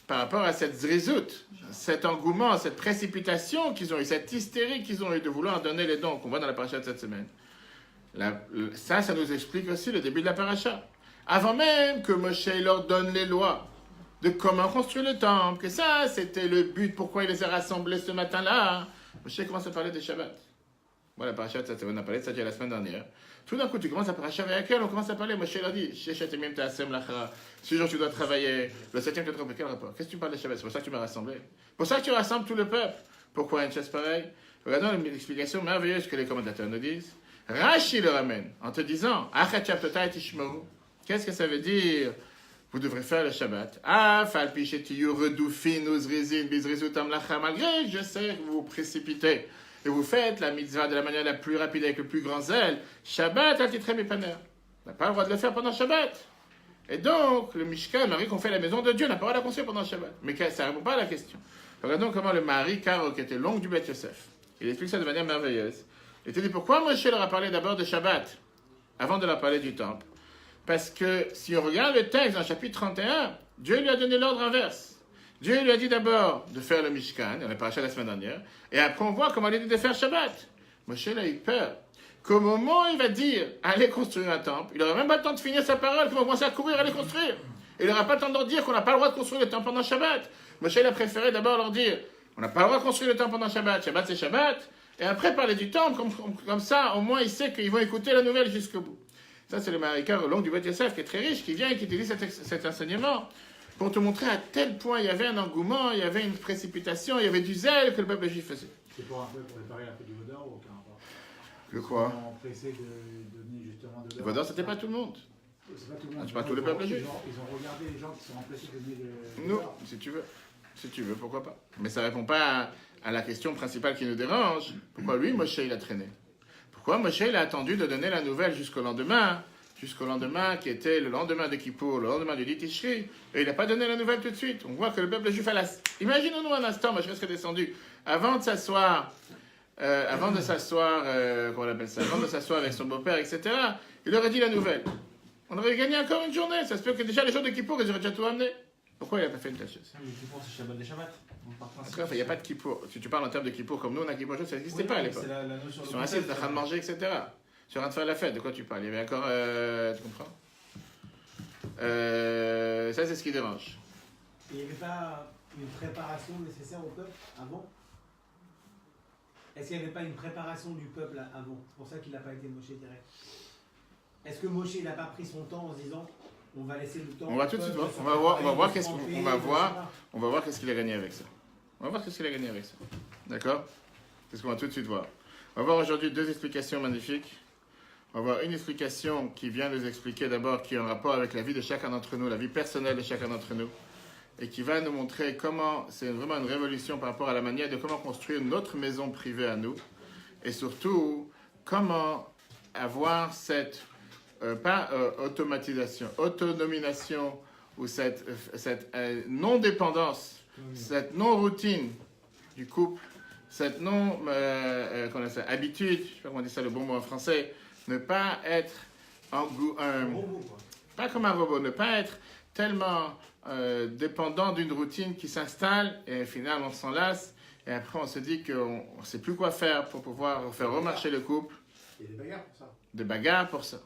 par rapport à cette zrizout, cet engouement, cette précipitation qu'ils ont eu, cette hystérie qu'ils ont eu de vouloir donner les dons qu'on voit dans la paracha de cette semaine. Ça nous explique aussi le début de la paracha. Avant même que Moshe leur donne les lois de comment construire le temple, que ça, c'était le but, pourquoi il les a rassemblés ce matin-là. Moshe commence à parler de Shabbat. Voilà, la paracha de cette semaine, on a parlé de ça déjà la semaine dernière. Tout d'un coup, tu commences à parler de Shabbat, on commence à parler, Moshe leur dit, ce jour tu dois travailler, le 7e, tu dois travailler, quel rapport? Qu'est-ce que tu parles de Shabbat? C'est pour ça que tu m'as rassemblé. Pour ça que tu rassembles tout le peuple. Pourquoi une chose pareille? Regardons l'explication merveilleuse que les commentateurs nous disent. Rashi le ramène en te disant, qu'est-ce que ça veut dire? Vous devrez faire le Shabbat. Malgré, je sais que vous vous précipitez et vous faites la mitzvah de la manière la plus rapide avec le plus grand zèle. Shabbat, on n'a pas le droit de le faire pendant Shabbat. Et donc, le Mishkan, Marie qu'on fait à la maison de Dieu, n'a pas le droit de la construire pendant Shabbat. Mais ça ne répond pas à la question. Regardons comment le mari, Caro, qui était l'oncle du Beth Yosef, il explique ça de manière merveilleuse. Il te dit pourquoi Moshe leur a parlé d'abord de Shabbat avant de leur parler du temple. Parce que si on regarde le texte dans le chapitre 31, Dieu lui a donné l'ordre inverse. Dieu lui a dit d'abord de faire le Mishkan, on a parlé la semaine dernière, et après on voit comment il a dit de faire Shabbat. Moshe a eu peur qu'au moment où il va dire allez construire un temple, il n'aura même pas le temps de finir sa parole, qu'il va commencer à courir, aller construire. Il n'aura pas le temps de leur dire qu'on n'a pas le droit de construire le temple pendant Shabbat. Moshe a préféré d'abord leur dire on n'a pas le droit de construire le temple pendant Shabbat, Shabbat c'est Shabbat, et après parler du temple, comme ça au moins il sait qu'ils vont écouter la nouvelle jusqu'au bout. Ça, c'est le Marikar, l'oncle du Beth Yosef, qui est très riche, qui vient et qui utilise cet enseignement pour te montrer à tel point il y avait un engouement, il y avait une précipitation, il y avait du zèle que le peuple juif faisait. C'est pour un peu pour réparer la fête du Vaudor ou aucun rapport? Le quoi? Ils sont pressés de donner justement de Le Vaudor, c'était pas tout le monde. C'est pas tout le monde. C'est pas tout le peuple juif. Ils ont regardé les gens qui sont remplacés de donner le Non, Vaudor. si tu veux. Si tu veux, pourquoi pas. Mais ça répond pas à la question principale qui nous dérange. Pourquoi lui, Moshe, il a traîné? Pourquoi Moshe, il a attendu de donner la nouvelle jusqu'au lendemain qui était le lendemain de Kippour, le lendemain du Tishri, et il n'a pas donné la nouvelle tout de suite. On voit que le peuple juif a la... Imaginons-nous un instant, Moshe serait descendu, avant de s'asseoir, comment on appelle ça, avant de s'asseoir avec son beau-père, etc., il aurait dit la nouvelle. On aurait gagné encore une journée. Ça se peut que déjà les jours de Kippour, ils auraient déjà tout amené. Pourquoi il n'a pas fait une telle chose? Le Kippour, c'est Shabbat des Shabbat. D'accord, il n'y a pas de Kippour. Si tu parles en termes de Kippour comme nous, on a Kippour, ça n'existait pas à l'époque. Ils sont assis, en train de manger, etc. Ils sont en train de faire la fête. De quoi tu parles? Il y avait encore... tu comprends? Ça, c'est ce qui dérange. Il n'y avait pas une préparation nécessaire au peuple avant? Est-ce qu'il n'y avait pas une préparation du peuple avant? C'est pour ça qu'il n'a pas été Moshe direct. Est-ce que Moshe n'a pas pris son temps en se disant on va laisser le temps? On va tout de suite voir. On va voir qu'est-ce qu'il a gagné avec ça. On va voir qu'est-ce qu'il a gagné avec ça. D'accord? C'est ce qu'on va tout de suite voir. On va voir aujourd'hui deux explications magnifiques. On va voir une explication qui vient nous expliquer d'abord qui est en rapport avec la vie de chacun d'entre nous, la vie personnelle de chacun d'entre nous, et qui va nous montrer comment c'est vraiment une révolution par rapport à la manière de comment construire notre maison privée à nous, et surtout comment avoir cette automatisation, autonomination ou cette non-dépendance, cette non-routine du couple, cette habitude, je ne sais pas comment on dit ça le bon mot en français, ne pas être pas comme un robot, ne pas être tellement dépendant d'une routine qui s'installe et finalement on s'en lasse et après on se dit qu'on ne sait plus quoi faire pour pouvoir faire remarcher le couple. Il y a des bagarres pour ça. Des bagarres pour ça.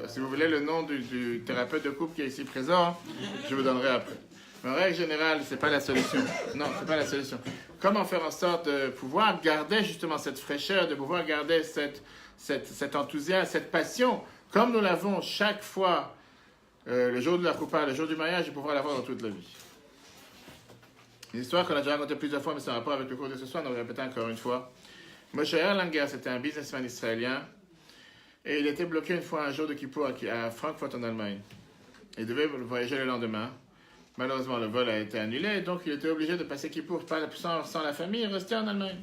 Si vous voulez le nom du thérapeute de couple qui est ici présent, je vous donnerai après. Mais en règle générale, ce n'est pas la solution. Non, ce n'est pas la solution. Comment faire en sorte de pouvoir garder justement cette fraîcheur, de pouvoir garder cet enthousiasme, cette passion, comme nous l'avons chaque fois, le jour de la coupa, le jour du mariage, et pouvoir l'avoir dans toute la vie. Une histoire qu'on a déjà racontée plusieurs fois, mais c'est en rapport avec le cours de ce soir, on va répéter encore une fois. Moshe Erlanger, c'était un businessman israélien, et il était bloqué une fois un jour de Kippour à Francfort en Allemagne. Il devait voyager le lendemain. Malheureusement, le vol a été annulé, donc il était obligé de passer Kippour sans la famille et rester en Allemagne.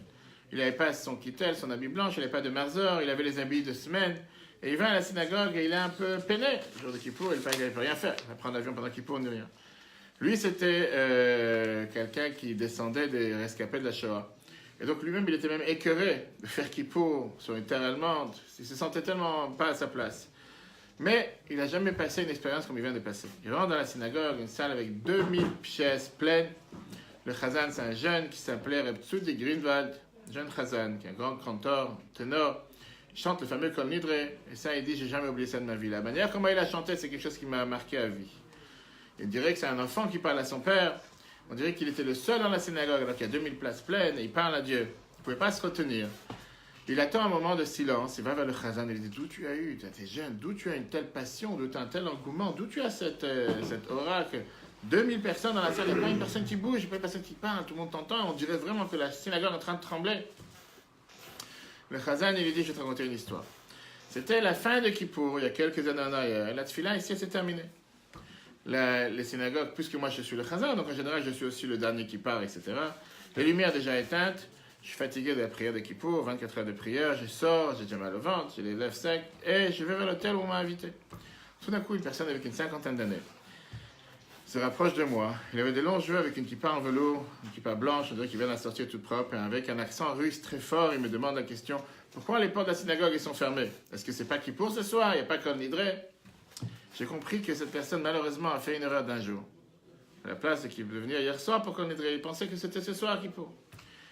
Il n'avait pas son kittel, son habit blanc, il n'avait pas de marzor, il avait les habits de semaine. Et il va à la synagogue et il est un peu peiné. Le jour de Kippour, il ne peut rien faire. Il va prendre l'avion pendant Kippour, ni rien. Lui, c'était quelqu'un qui descendait des rescapés de la Shoah. Et donc lui-même, il était même écœuré de faire Kippour sur une terre allemande. Il se sentait tellement pas à sa place. Mais il n'a jamais passé une expérience comme il vient de passer. Il rentre dans la synagogue, une salle avec 2000 pièces pleines. Le chazan, c'est un jeune qui s'appelait Reb Tzudi Greenwald, jeune chazan, qui est un grand cantor, ténor. Il chante le fameux Kol Nidre, et ça, il dit, j'ai jamais oublié ça de ma vie. La manière comment il a chanté, c'est quelque chose qui m'a marqué à vie. Il dirait que c'est un enfant qui parle à son père. On dirait qu'il était le seul dans la synagogue, alors qu'il y a 2000 places pleines, et il parle à Dieu. Il ne pouvait pas se retenir. Il attend un moment de silence, il va vers le chazan, et il dit, d'où tu as eu, tu es jeune, d'où tu as une telle passion, d'où tu as un tel engouement, d'où tu as cette aura que 2000 personnes dans la salle, il n'y a pas une personne qui bouge, il n'y a pas une personne qui parle, tout le monde t'entend, on dirait vraiment que la synagogue est en train de trembler. Le chazan, il lui dit, je vais te raconter une histoire. C'était la fin de Kippour, il y a quelques années en arrière. La tefila ici, c'est terminé. Les synagogues, puisque moi je suis le chazan, donc en général je suis aussi le dernier qui part, etc. Les lumières déjà éteintes, je suis fatigué de la prière de Kippour, 24 heures de prière, je sors, j'ai déjà mal au ventre, j'ai les lèvres secs, et je vais vers l'hôtel où on m'a invité. Tout d'un coup, une personne avec une cinquantaine d'années se rapproche de moi. Il avait des longs cheveux avec une kippa en velours, une kippa blanche, on dirait qu'il vient d'en sortir toute propre, et avec un accent russe très fort, il me demande la question, pourquoi les portes de la synagogue elles sont fermées? Est-ce que c'est pas Kippour ce soir? Il n'y a pas Kol Nidre? J'ai compris que cette personne, malheureusement, a fait une erreur d'un jour. À la place qu'il devait venir hier soir pour Kol Nidre, il pensait que c'était ce soir Kippour.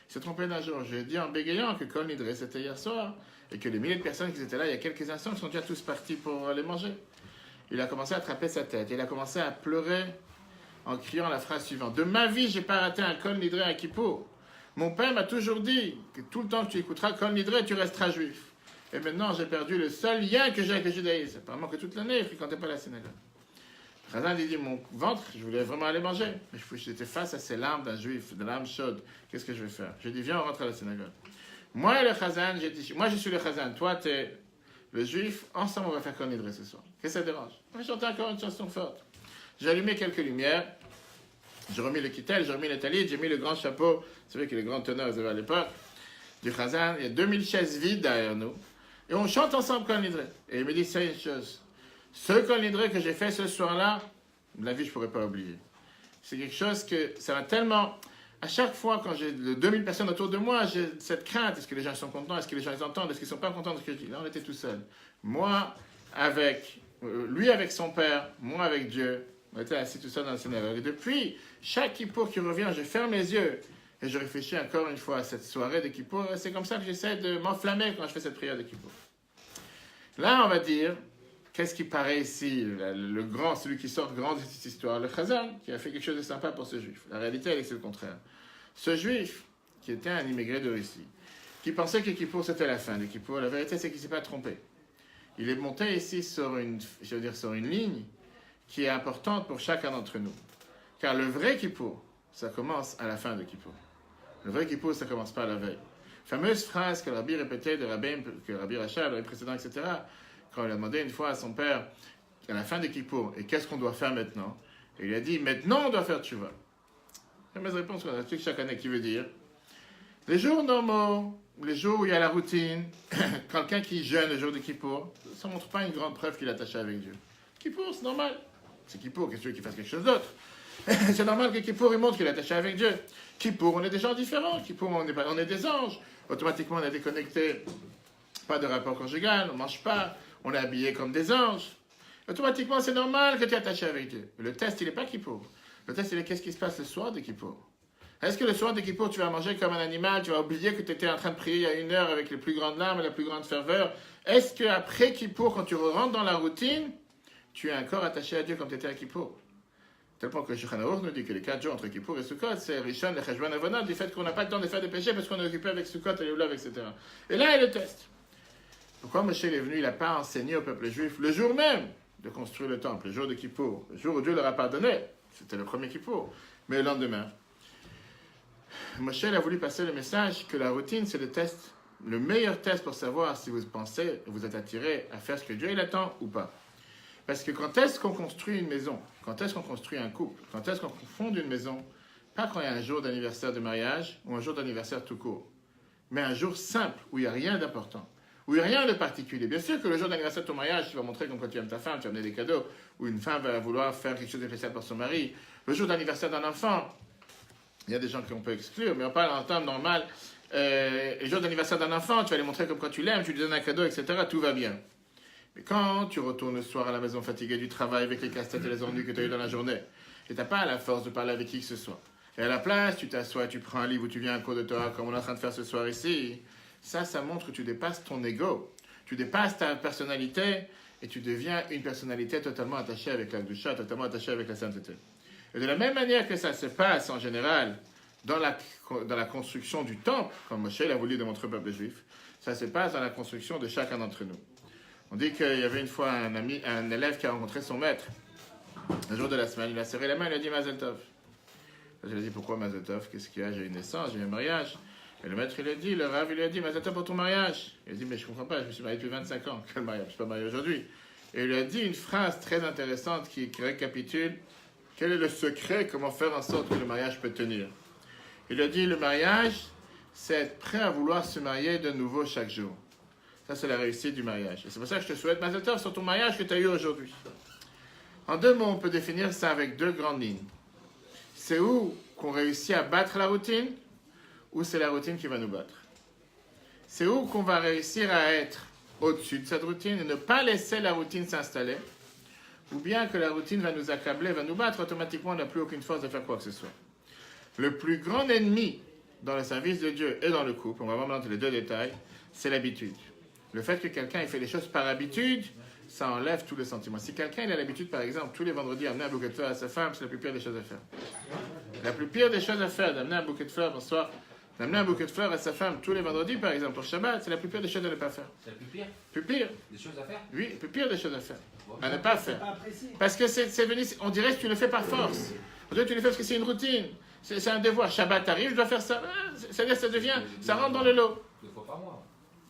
Il s'est trompé d'un jour. Je lui ai dit en bégayant que Kol Nidre c'était hier soir, et que les milliers de personnes qui étaient là il y a quelques instants sont déjà tous partis pour aller manger. Il a commencé à attraper sa tête, il a commencé à pleurer en criant la phrase suivante. De ma vie, j'ai pas raté un Kol Nidre à Kippour. Mon père m'a toujours dit que tout le temps que tu écouteras Kol Nidre, tu resteras juif. Et maintenant, j'ai perdu le seul lien que j'ai avec le judaïsme. Apparemment que toute l'année, il ne fréquentait pas la synagogue. Chazan dit, mon ventre, je voulais vraiment aller manger. Mais j'étais face à ces larmes d'un juif, des larmes chaudes. Qu'est-ce que je vais faire? Je lui ai dit, viens, on rentre à la synagogue. Moi et le chazan, j'ai dit, moi je suis le chazan, toi tu es le juif, ensemble on va faire Kol Nidre ce soir. Qu'est-ce que ça dérange? On va chanter encore une chanson forte. J'ai allumé quelques lumières, j'ai remis le kittel, j'ai remis le talit, j'ai mis le grand chapeau, c'est vrai que les grands teneurs avaient à l'époque, du chazan, il y a 2000 chaises vides derrière nous. Et on chante ensemble Kol Nidre. Et il me dit, c'est une chose. Ce Kol Nidre que j'ai fait ce soir-là, la vie, je ne pourrais pas oublier. C'est quelque chose que ça va tellement... À chaque fois, quand j'ai 2000 personnes autour de moi, j'ai cette crainte. Est-ce que les gens sont contents? Est-ce que les gens les entendent? Est-ce qu'ils ne sont pas contents de ce que je dis? Là, on était tout seul. Moi, lui avec son père, moi avec Dieu, on était assis tout seul dans le synagogue. Et depuis, chaque Kippour qui revient, je ferme les yeux. Et je réfléchis encore une fois à cette soirée de Kippour. C'est comme ça que j'essaie de m'enflammer quand je fais cette prière de Kippour. Là, on va dire, qu'est-ce qui paraît ici, le grand, celui qui sort grand de cette histoire, le chazan, qui a fait quelque chose de sympa pour ce juif. La réalité, elle, c'est le contraire. Ce juif, qui était un immigré de Russie, qui pensait que Kippour, c'était la fin de Kippour, la vérité, c'est qu'il ne s'est pas trompé. Il est monté ici sur une ligne qui est importante pour chacun d'entre nous. Car le vrai Kippour, ça commence à la fin de Kippour. Le vrai Kippour, ça ne commence pas à la veille. Fameuse phrase que le Rabbi répétait de que Rabbi Rachab, le Rabbi précédent, etc., quand il a demandé une fois à son père, à la fin de Kippour, et qu'est-ce qu'on doit faire maintenant? Et il a dit, maintenant on doit faire tchouva. La fameuse réponse qu'on explique chaque année, qui veut dire, Les jours normaux, les jours où il y a la routine, quelqu'un qui jeûne le jour de Kippour, ça ne montre pas une grande preuve qu'il est attaché avec Dieu. Kippour, c'est normal. C'est Kippour, qu'est-ce que tu veux qu'il fasse quelque chose d'autre? C'est normal que Kippour, il montre qu'il est attaché avec Dieu. Kippour, on est des gens différents. Kippour, on est des anges. Automatiquement, on est déconnecté. Pas de rapport conjugal, on ne mange pas, on est habillé comme des anges. Automatiquement, c'est normal que tu es attaché avec Dieu. Mais le test, il n'est pas Kippour. Le test, il est qu'est-ce qui se passe le soir de Kippour? Est-ce que le soir de Kippour, tu vas manger comme un animal, tu vas oublier que tu étais en train de prier à 1 heure avec les plus grandes larmes et la plus grande ferveur? Est-ce qu'après Kippour, quand tu rentres dans la routine, tu es encore attaché à Dieu comme tu étais à Kippour? Tel point que Shulchan Aruch nous dit que les 4 jours entre Kippour et Sukkot, c'est Rishon, le Cheshvan Avonot, du fait qu'on n'a pas le temps de faire des péchés parce qu'on est occupé avec Sukkot et les Oulav, etc. Et là, il y a le test. Pourquoi Moshe est venu, il n'a pas enseigné au peuple juif le jour même de construire le temple, le jour de Kippour, le jour où Dieu leur a pardonné, c'était le premier Kippour, mais le lendemain. Moshe a voulu passer le message que la routine, c'est le test, le meilleur test pour savoir si vous pensez, vous êtes attiré à faire ce que Dieu il attend ou pas. Parce que quand est-ce qu'on construit une maison, quand est-ce qu'on construit un couple, quand est-ce qu'on fonde une maison, pas quand il y a un jour d'anniversaire de mariage ou un jour d'anniversaire tout court, mais un jour simple où il n'y a rien d'important, où il n'y a rien de particulier. Bien sûr que le jour d'anniversaire de ton mariage, tu vas montrer comme quoi tu aimes ta femme, tu vas amener des cadeaux, ou une femme va vouloir faire quelque chose de spécial pour son mari. Le jour d'anniversaire d'un enfant, il y a des gens qu'on peut exclure, mais on parle en temps normal. Le jour d'anniversaire d'un enfant, tu vas lui montrer comme quoi tu l'aimes, tu lui donnes un cadeau, etc. Tout va bien. Mais quand tu retournes le soir à la maison fatigué du travail avec les casse-têtes et les ennuis que tu as eu dans la journée, et tu n'as pas la force de parler avec qui que ce soit, et à la place, tu t'assois, tu prends un livre ou tu viens à un cours de Torah comme on est en train de faire ce soir ici, ça montre que tu dépasses ton ego, tu dépasses ta personnalité et tu deviens une personnalité totalement attachée avec la Kedusha, totalement attachée avec la sainteté. Et de la même manière que ça se passe en général dans la construction du temple, comme Moshe l'a voulu démontrer au peuple juif, ça se passe dans la construction de chacun d'entre nous. On dit qu'il y avait une fois un élève qui a rencontré son maître, un jour de la semaine, il a serré la main, il a dit Mazel Tov. Je lui ai dit pourquoi Mazel Tov? Qu'est-ce qu'il y a? J'ai une naissance, j'ai un mariage. Et le maître, il a dit, le Rav, il lui a dit Mazel Tov pour ton mariage. Il a dit mais je ne comprends pas, je me suis marié depuis 25 ans, quel mariage? Je ne suis pas marié aujourd'hui. Et il lui a dit une phrase très intéressante qui récapitule quel est le secret, comment faire en sorte que le mariage peut tenir. Il lui a dit le mariage, c'est être prêt à vouloir se marier de nouveau chaque jour. Ça, c'est la réussite du mariage. Et c'est pour ça que je te souhaite Mazel Tov sur ton mariage que tu as eu aujourd'hui. En 2 mots, on peut définir ça avec 2 grandes lignes. C'est où qu'on réussit à battre la routine, ou c'est la routine qui va nous battre. C'est où qu'on va réussir à être au-dessus de cette routine et ne pas laisser la routine s'installer, ou bien que la routine va nous accabler, va nous battre, automatiquement on n'a plus aucune force de faire quoi que ce soit. Le plus grand ennemi dans le service de Dieu et dans le couple, on va voir maintenant les 2 détails, c'est l'habitude. Le fait que quelqu'un ait fait les choses par habitude, ça enlève tous les sentiments. Si quelqu'un a l'habitude, par exemple, tous les vendredis, d'amener un bouquet de fleurs à sa femme, c'est la plus pire des choses à faire. La plus pire des choses à faire, d'amener un bouquet de fleurs, bonsoir, d'amener un bouquet de fleurs à sa femme tous les vendredis, par exemple, pour Shabbat, c'est la plus pire des choses à ne pas faire. C'est la plus pire Plus pire. des choses à faire? Oui, plus pire des choses à faire. Bon, À ne pas C'est faire. pas apprécié. Parce que c'est venu, on dirait que tu le fais par force. On dirait que tu le fais parce que c'est une routine. C'est un devoir. Shabbat arrive, je dois faire ça. C'est-à-dire, ça devient, ça rentre dans le lot. 2 fois par mois.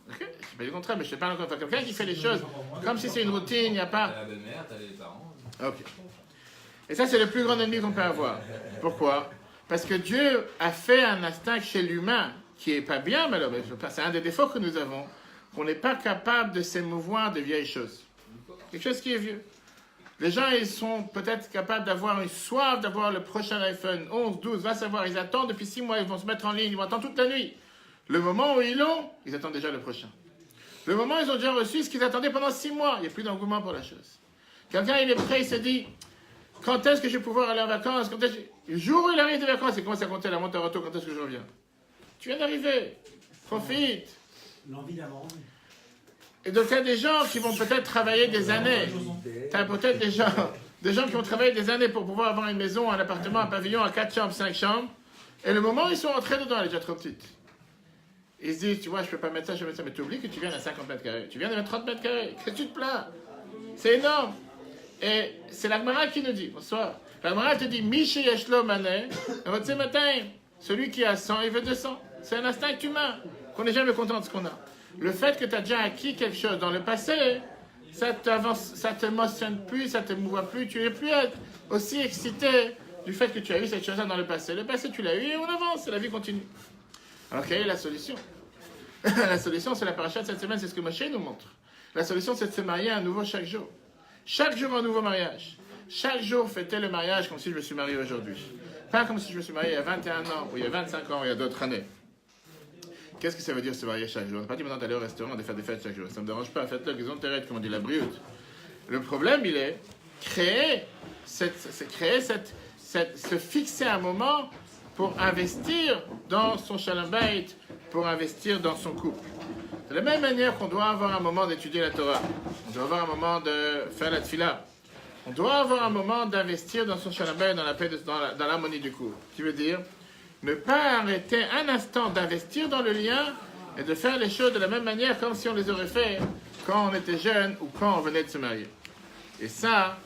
Ok, c'est pas du contraire, mais je te parle encore. Quelqu'un qui fait les choses comme si c'est une routine, il n'y a pas. T'as la belle-mère, t'as les parents. Ok. Et ça, c'est le plus grand ennemi qu'on peut avoir. Pourquoi? Parce que Dieu a fait un instinct chez l'humain qui est pas bien, malheureusement. C'est un des défauts que nous avons, qu'on n'est pas capable de s'émouvoir de vieilles choses. Quelque chose qui est vieux. Les gens, ils sont peut-être capables d'avoir une soif, d'avoir le prochain iPhone 11, 12, va savoir. Ils attendent depuis 6 mois, ils vont se mettre en ligne, ils vont attendre toute la nuit. Le moment où ils l'ont, ils attendent déjà le prochain. Le moment où ils ont déjà reçu ce qu'ils attendaient pendant 6 mois, il n'y a plus d'engouement pour la chose. Quelqu'un, il est prêt, il se dit, quand est-ce que je vais pouvoir aller en vacances? Le jour où il arrive des vacances, il commence à compter la montre à retour, quand est-ce que je reviens? Tu viens d'arriver, profite. L'envie d'avoir envie. Et donc, il y a des gens qui vont peut-être travailler des années. Tu as peut-être des gens qui vont travailler des années pour pouvoir avoir une maison, un appartement, un pavillon à 4 chambres, 5 chambres. Et le moment où ils sont entrés dedans, elle est déjà trop petite. Ils se disent, tu vois, je ne peux pas mettre ça, je peux mettre ça. Mais tu oublies que tu viens à 50 mètres carrés. Tu viens de mettre 30 mètres carrés. Qu'est-ce que tu te plains? C'est énorme. Et c'est l'Agmara qui nous dit, bonsoir. L'Agmara te dit, Miché Yeshlo Mané, matin, celui qui a 100, il veut 200. C'est un instinct humain, qu'on n'est jamais content de ce qu'on a. Le fait que tu as déjà acquis quelque chose dans le passé, ça ne t'émotionne plus, ça ne te mouve plus, tu n'es plus aussi excité du fait que tu as eu cette chose-là dans le passé. Le passé, tu l'as eu et on avance, et la vie continue. Alors, quelle est la solution? La solution, c'est la paracha de cette semaine, c'est ce que Moshe nous montre. La solution, c'est de se marier à nouveau chaque jour. Chaque jour, un nouveau mariage. Chaque jour, fêter le mariage comme si je me suis marié aujourd'hui. Pas comme si je me suis marié il y a 21 ans, ou il y a 25 ans, ou il y a d'autres années. Qu'est-ce que ça veut dire se marier chaque jour? On n'a pas dit maintenant d'aller au restaurant, de faire des fêtes chaque jour. Ça ne me dérange pas, faites-le, qu'ils ont terre, comme on dit la brioute. Le problème, il est se fixer un moment pour investir dans son shalom bayit, pour investir dans son couple. De la même manière qu'on doit avoir un moment d'étudier la Torah, on doit avoir un moment de faire la tefila, on doit avoir un moment d'investir dans son shalom bayit, dans la paix, dans l'harmonie du couple. Ce qui veut dire ne pas arrêter un instant d'investir dans le lien et de faire les choses de la même manière comme si on les aurait fait quand on était jeune ou quand on venait de se marier. Et ça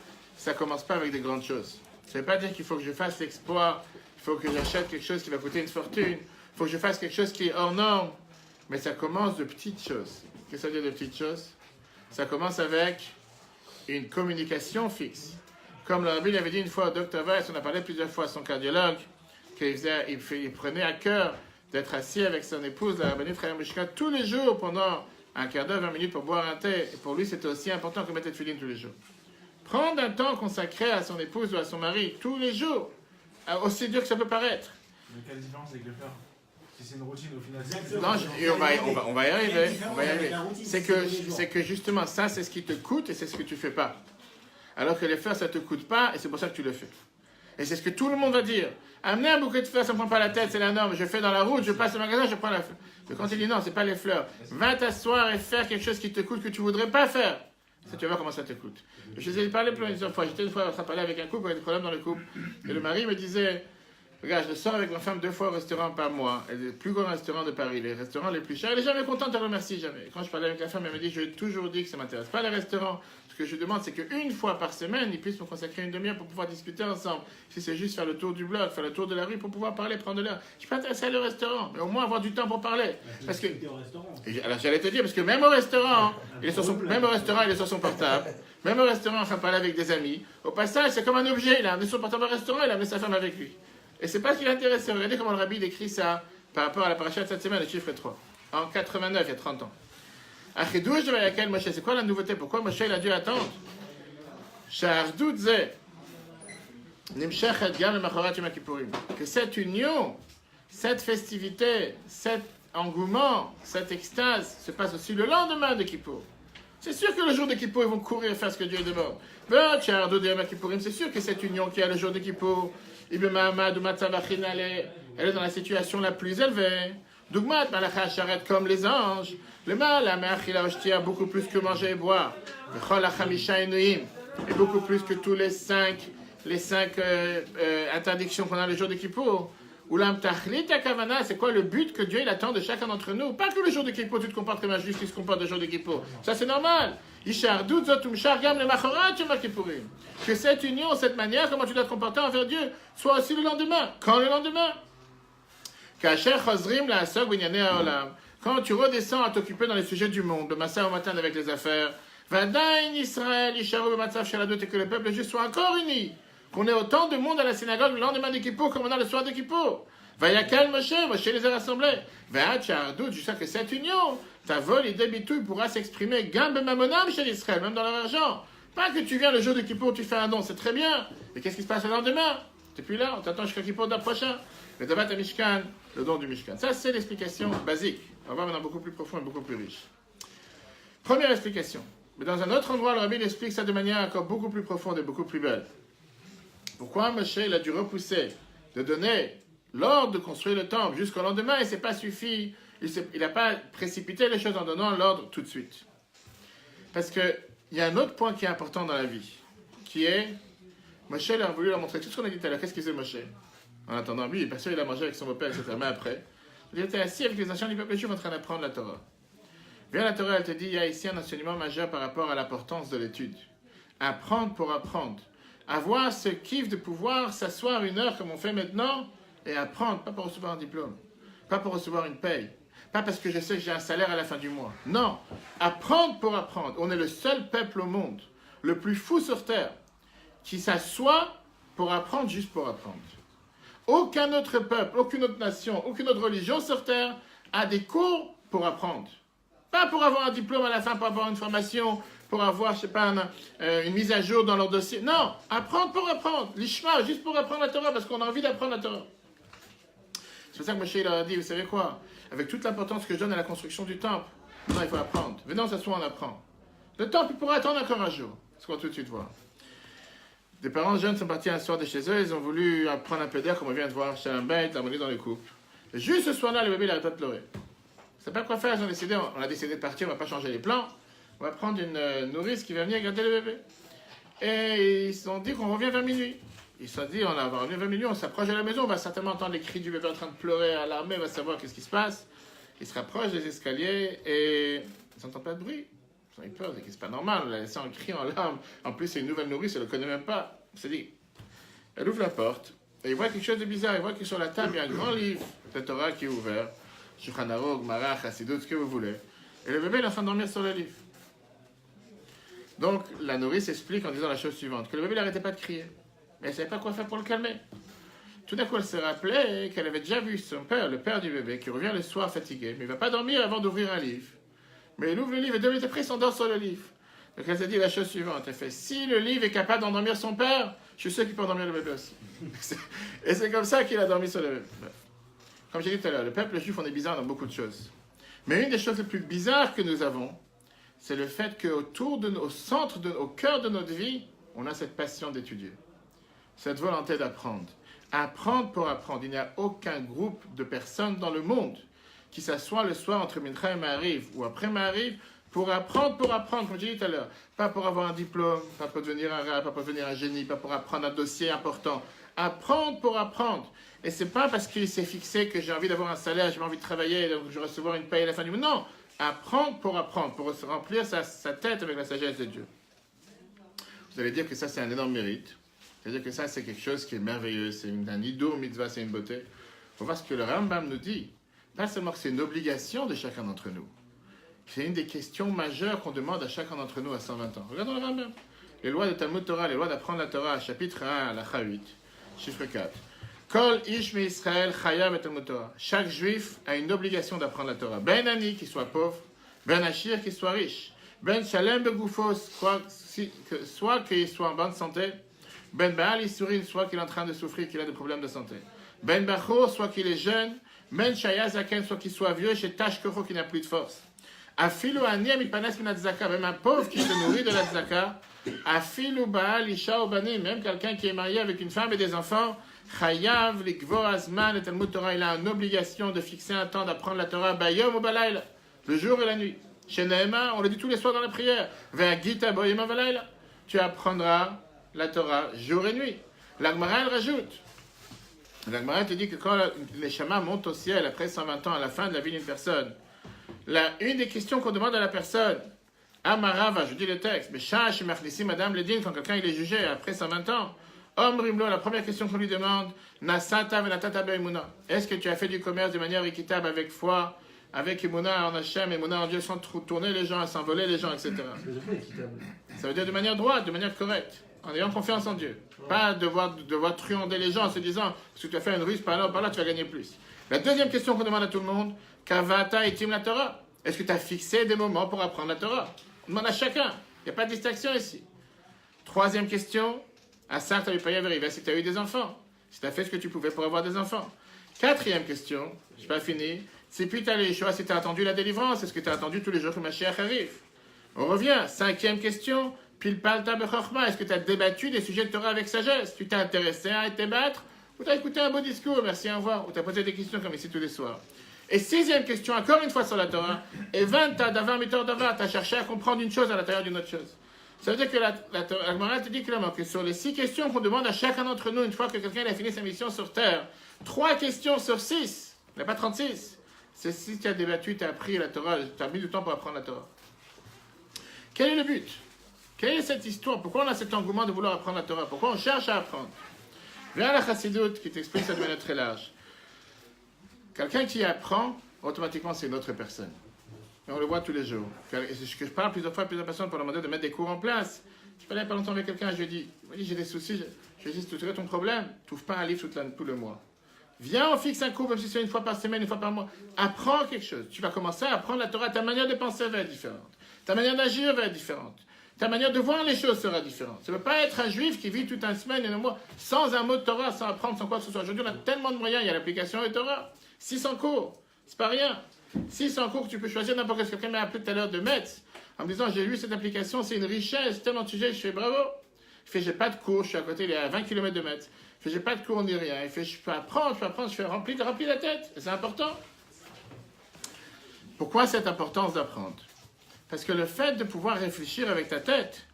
commence pas avec des grandes choses. Ça ne veut pas dire qu'il faut que je fasse l'exploit, il faut que j'achète quelque chose qui va coûter une fortune, il faut que je fasse quelque chose qui est hors norme. Mais ça commence de petites choses. Qu'est-ce que ça veut dire de petites choses? Ça commence avec une communication fixe. Comme le rabbi l'avait dit une fois au Dr. Weiss, on a parlé plusieurs fois à son cardiologue, qu'il prenait à cœur d'être assis avec son épouse, la rabbinite Chaya Mishka, tous les jours pendant un quart d'heure, 20 minutes pour boire un thé. Et pour lui, c'était aussi important que mettre les tefilines tous les jours. Prendre un temps consacré à son épouse ou à son mari tous les jours, aussi dur que ça peut paraître. Mais quelle différence avec le faire? Si c'est une routine au final. Non, on va y arriver. C'est que justement, ça, c'est ce qui te coûte et c'est ce que tu fais pas. Alors que les fleurs, ça te coûte pas et c'est pour ça que tu le fais. Et c'est ce que tout le monde va dire. Amener un bouquet de fleurs, ça ne prend pas la tête, c'est la norme. Je fais dans la route, je passe au magasin, je prends la fleur. Mais quand il dit non, c'est pas les fleurs. Va t'asseoir et faire quelque chose qui te coûte, que tu voudrais pas faire. Ça, tu vas voir comment ça te coûte. Je vous ai parlé plusieurs fois. J'étais une fois en train de parler avec un couple, il y a des problèmes dans le couple. Et le mari me disait, regarde, je sors avec ma femme 2 fois au restaurant par mois. Et les plus grands restaurants de Paris, les restaurants les plus chers. Elle n'est jamais contente, elle remercie jamais. Et quand je parlais avec la femme, elle me dit, je lui ai toujours dit que ça ne m'intéresse pas les restaurants. Ce que je demande, c'est qu'une fois par semaine, ils puissent me consacrer une demi-heure pour pouvoir discuter ensemble. Si c'est juste faire le tour du bloc, faire le tour de la rue pour pouvoir parler, prendre de l'air. Je suis pas intéressé à aller au restaurant, mais au moins avoir du temps pour parler. Parce que, alors j'allais te dire, parce que même au restaurant, il est sur son portable. Même au restaurant, en train de parler avec des amis. Au passage, c'est comme un objet. Il a amené son portable au restaurant, il a amené sa femme avec lui. Et c'est pas ce qui l'intéresse. Regardez comment le rabbi décrit ça par rapport à la paracha de cette semaine, le chiffre 3. En 89, il y a 30 ans. C'est quoi la nouveauté? Pourquoi Moshe il a dû attendre? Que cette union, cette festivité, cet engouement, cette extase se passe aussi le lendemain de Kippour. C'est sûr que le jour de Kippour, ils vont courir faire ce que Dieu demande. C'est sûr que cette union qui a le jour de Kippour, elle est dans la situation la plus élevée. Dougmat, Malacha Sharet comme les anges. Le mal, la mère, il a beaucoup plus que manger et boire. Et beaucoup plus que tous les cinq interdictions qu'on a le jour de Kippour. Oulam Tachlita Kavana, c'est quoi le but que Dieu il attend de chacun d'entre nous? Pas que le jour de Kippour, tu te comportes comme un juif qui se comporte le jour de Kippour. Ça, c'est normal. Que cette union, cette manière, comment tu dois te comporter envers Dieu, soit aussi le lendemain. Quand le lendemain? Quand tu redescends à t'occuper dans les sujets du monde, le matin au matin avec les affaires, Israël, et que le peuple juif soit encore uni, qu'on ait autant de monde à la synagogue le lendemain de Kippour comme on a le soir de Kippour. Vayakal Moshe les a rassemblés. Jusqu'à que cette union, ta vol et débitouille pourra s'exprimer gambe mamonam chez Israël, même dans leur argent. Pas que tu viens le jour de Kippour, tu fais un don, c'est très bien. Mais qu'est-ce qui se passe le lendemain? Depuis là, on t'attend jusqu'à Kippour d'un prochain. Le Davat à Mishkan, le don du Mishkan. Ça, c'est l'explication basique. On va voir maintenant beaucoup plus profond et beaucoup plus riche. Première explication. Mais dans un autre endroit, le Rabbi explique ça de manière encore beaucoup plus profonde et beaucoup plus belle. Pourquoi Moshe il a dû repousser de donner l'ordre de construire le temple jusqu'au lendemain et c'est pas suffi, il n'a pas précipité les choses en donnant l'ordre tout de suite. Parce qu'il y a un autre point qui est important dans la vie, qui est, Moshe a voulu leur montrer tout ce qu'on a dit tout à l'heure. Qu'est-ce qu'il faisait Moshe? En attendant, lui, bien sûr, il a mangé avec son beau-père, etc. Mais après, il était assis avec les anciens du peuple juif en train d'apprendre la Torah. Bien la Torah, elle te dit, il y a ici un enseignement majeur par rapport à l'importance de l'étude. Apprendre pour apprendre. Avoir ce kiff de pouvoir s'asseoir 1 heure comme on fait maintenant et apprendre, pas pour recevoir un diplôme, pas pour recevoir une paye, pas parce que je sais que j'ai un salaire à la fin du mois. Non, apprendre pour apprendre. On est le seul peuple au monde, le plus fou sur terre, qui s'assoit pour apprendre juste pour apprendre. Aucun autre peuple, aucune autre nation, aucune autre religion sur terre a des cours pour apprendre. Pas pour avoir un diplôme à la fin, pour avoir une formation, pour avoir, je sais pas, une mise à jour dans leur dossier. Non, apprendre pour apprendre. L'ishma, juste pour apprendre la Torah, parce qu'on a envie d'apprendre la Torah. C'est pour ça que Moshe leur a dit, vous savez quoi? Avec toute l'importance que je donne à la construction du temple, non, il faut apprendre. Venez, on s'assoit, on apprend. Le temple pourra attendre encore un jour. C'est ce qu'on va tout de suite voir. Des parents jeunes sont partis un soir de chez eux, ils ont voulu apprendre un peu d'air, comme on vient de voir, chez un bête, l'harmonie dans le couple. Et juste ce soir-là, le bébé n'arrête pas de pleurer. Ils ne savaient pas quoi faire, on a décidé de partir, on ne va pas changer les plans. On va prendre une nourrice qui va venir garder le bébé. Et ils se sont dit qu'on revient vers minuit. Ils se sont dit, on va revenir vers minuit, on s'approche de la maison, on va certainement entendre les cris du bébé en train de pleurer, alarmé, on va savoir qu'est-ce qui se passe. Ils se rapprochent des escaliers et ils n'entendent pas de bruit. Ils ont eu peur, c'est pas normal, on l'a laissé en cri, en larmes. En plus, c'est une nouvelle nourrice, elle ne le connaît même pas. On s'est dit, elle ouvre la porte et il voit quelque chose de bizarre. Il voit que sur la table, il y a un grand livre de Torah qui est ouvert. Shulchan Aruch, Gemara, Chassidut, ce que vous voulez. Et le bébé il est en train de dormir sur le livre. Donc, la nourrice explique en disant la chose suivante, que le bébé n'arrêtait pas de crier. Mais elle ne savait pas quoi faire pour le calmer. Tout d'un coup, elle s'est rappelée qu'elle avait déjà vu son père, le père du bébé, qui revient le soir fatigué, mais il ne va pas dormir avant d'ouvrir un livre. Mais il ouvre le livre et 2 minutes après, il s'endort sur le livre. Donc elle s'est dit la chose suivante, elle fait, si le livre est capable d'endormir son père, je suis sûr qu'il peut endormir le bébé aussi. Et c'est comme ça qu'il a dormi sur le bébé. Comme j'ai dit tout à l'heure, le peuple juif, on est bizarre dans beaucoup de choses. Mais une des choses les plus bizarres que nous avons, c'est le fait au cœur de notre vie, on a cette passion d'étudier. Cette volonté d'apprendre. Apprendre pour apprendre. Il n'y a aucun groupe de personnes dans le monde qui s'assoit le soir entre Mincha et Ma'ariv ou après Ma'ariv pour apprendre, comme j'ai dit tout à l'heure. Pas pour avoir un diplôme, pas pour devenir un rab, pas pour devenir un génie, pas pour apprendre un dossier important. Apprendre pour apprendre. Et c'est pas parce qu'il s'est fixé que j'ai envie d'avoir un salaire, j'ai envie de travailler, donc je vais recevoir une paye à la fin du mois. Non, apprendre pour se remplir sa tête avec la sagesse de Dieu. Vous allez dire que ça c'est un énorme mérite. C'est-à-dire que ça c'est quelque chose qui est merveilleux, c'est un idour mitzvah, c'est une beauté. Il faut voir ce que le Rambam nous dit. Pas seulement que c'est une obligation de chacun d'entre nous. C'est une des questions majeures qu'on demande à chacun d'entre nous à 120 ans. Regardons le Rambam. Les lois de Talmud Torah, les lois d'apprendre la Torah, chapitre 1, halakha 8, chiffre 4. Kol ish me Israël chayav et Talmud Torah. Chaque juif a une obligation d'apprendre la Torah. Ben ani, qu'il soit pauvre, ben achir, qu'il soit riche. Ben shalem begoufo, soit qu'il soit en bonne santé. Ben baal isurin, soit qu'il est en train de souffrir, qu'il a des problèmes de santé. Ben bachor, soit qu'il est jeune. Ben shaya zaken, soit qu'il soit vieux, chez tash koro, qui n'a plus de force. Afilu aniyam ipanes min tzaka, même un pauvre qui se nourrit de la tzaka. Afilu baal isha obanim, même quelqu'un qui est marié avec une femme et des enfants. Chayav likvo azman et Talmud Torah, il a une obligation de fixer un temps d'apprendre la Torah bayom ou balayla, le jour et la nuit. Chez Nehema, on le dit tous les soirs dans la prière. Ve'agita boyema balayla, tu apprendras la Torah jour et nuit. La Gemara elle rajoute. La Gemara te dit que quand les chamas montent au ciel après 120 ans, à la fin de la vie d'une personne, une des questions qu'on demande à la personne, Amarava, je dis le texte, Beshash Machlissi Madame Ledin, quand quelqu'un il est jugé après 120 ans, Omrimlo, la première question qu'on lui demande, Nasata venatata be'emuna. Est-ce que tu as fait du commerce de manière équitable avec foi, avec Emuna en Hachem, Emuna en Dieu, sans tourner les gens, sans voler les gens, etc. Ça veut dire de manière droite, de manière correcte, en ayant confiance en Dieu. Pas devoir truander les gens en se disant, parce que tu as fait une ruse par là, tu vas gagner plus. La deuxième question qu'on demande à tout le monde, Kavata etim la Torah. Est-ce que tu as fixé des moments pour apprendre la Torah? On demande à chacun. Il n'y a pas de distinction ici. Troisième question, Asar tu pas y arriver si tu as eu des enfants. Si tu as fait ce que tu pouvais pour avoir des enfants. Quatrième question, je n'ai pas fini. Si puis tu as les choix, si tu as attendu la délivrance, est-ce que tu as attendu tous les jours que Mashiach arrive? On revient. Cinquième question, Pilpalta bechorma. Est-ce que tu as débattu des sujets de Torah avec sagesse? Tu t'es intéressé à te débattre? Ou tu as écouté un beau discours, merci, au revoir? Ou tu as posé des questions comme ici tous les soirs? Et sixième question, encore une fois sur la Torah. Et 20, tu as cherché à comprendre une chose à l'intérieur d'une autre chose. Ça veut dire que la Gemara te dit clairement que sur les 6 questions qu'on demande à chacun d'entre nous, une fois que quelqu'un a fini sa mission sur Terre, 3 questions sur 6, il n'y a pas 36, c'est si tu as débattu, tu as appris la Torah, tu as mis du temps pour apprendre la Torah. Quel est le but? Quelle est cette histoire? Pourquoi on a cet engouement de vouloir apprendre la Torah? Pourquoi on cherche à apprendre? Viens à la Chassidut qui t'explique ça de manière très large. Quelqu'un qui apprend, automatiquement c'est une autre personne. Et on le voit tous les jours. Je parle plusieurs fois à plusieurs personnes pour leur demander de mettre des cours en place. Je parlais pas longtemps avec quelqu'un, je lui ai dit, j'ai des soucis, je lui ai dit, si tu trouves ton problème, tu n'ouvres pas un livre tout le mois. Viens, on fixe un cours, même si c'est une fois par semaine, une fois par mois. Apprends quelque chose. Tu vas commencer à apprendre la Torah. Ta manière de penser va être différente. Ta manière d'agir va être différente. Ta manière de voir les choses sera différente. Ça ne veut pas être un juif qui vit toute une semaine et un mois sans un mot de Torah, sans apprendre, sans quoi que ce soit. Aujourd'hui, on a tellement de moyens. Il y a l'application de Torah. 600 cours. C'est pas rien. 600 cours que tu peux choisir n'importe quel. Quelqu'un m'a appelé tout à l'heure de Metz en me disant, j'ai lu cette application, c'est une richesse, tellement de sujets. Je fais bravo. Il fait, j'ai pas de cours, je suis à côté, il est à 20 km de Metz. Il fait, j'ai pas de cours ni rien. Il fait, je peux apprendre, je fais remplir la tête. Et c'est important. Pourquoi cette importance d'apprendre? Parce que le fait de pouvoir réfléchir avec ta tête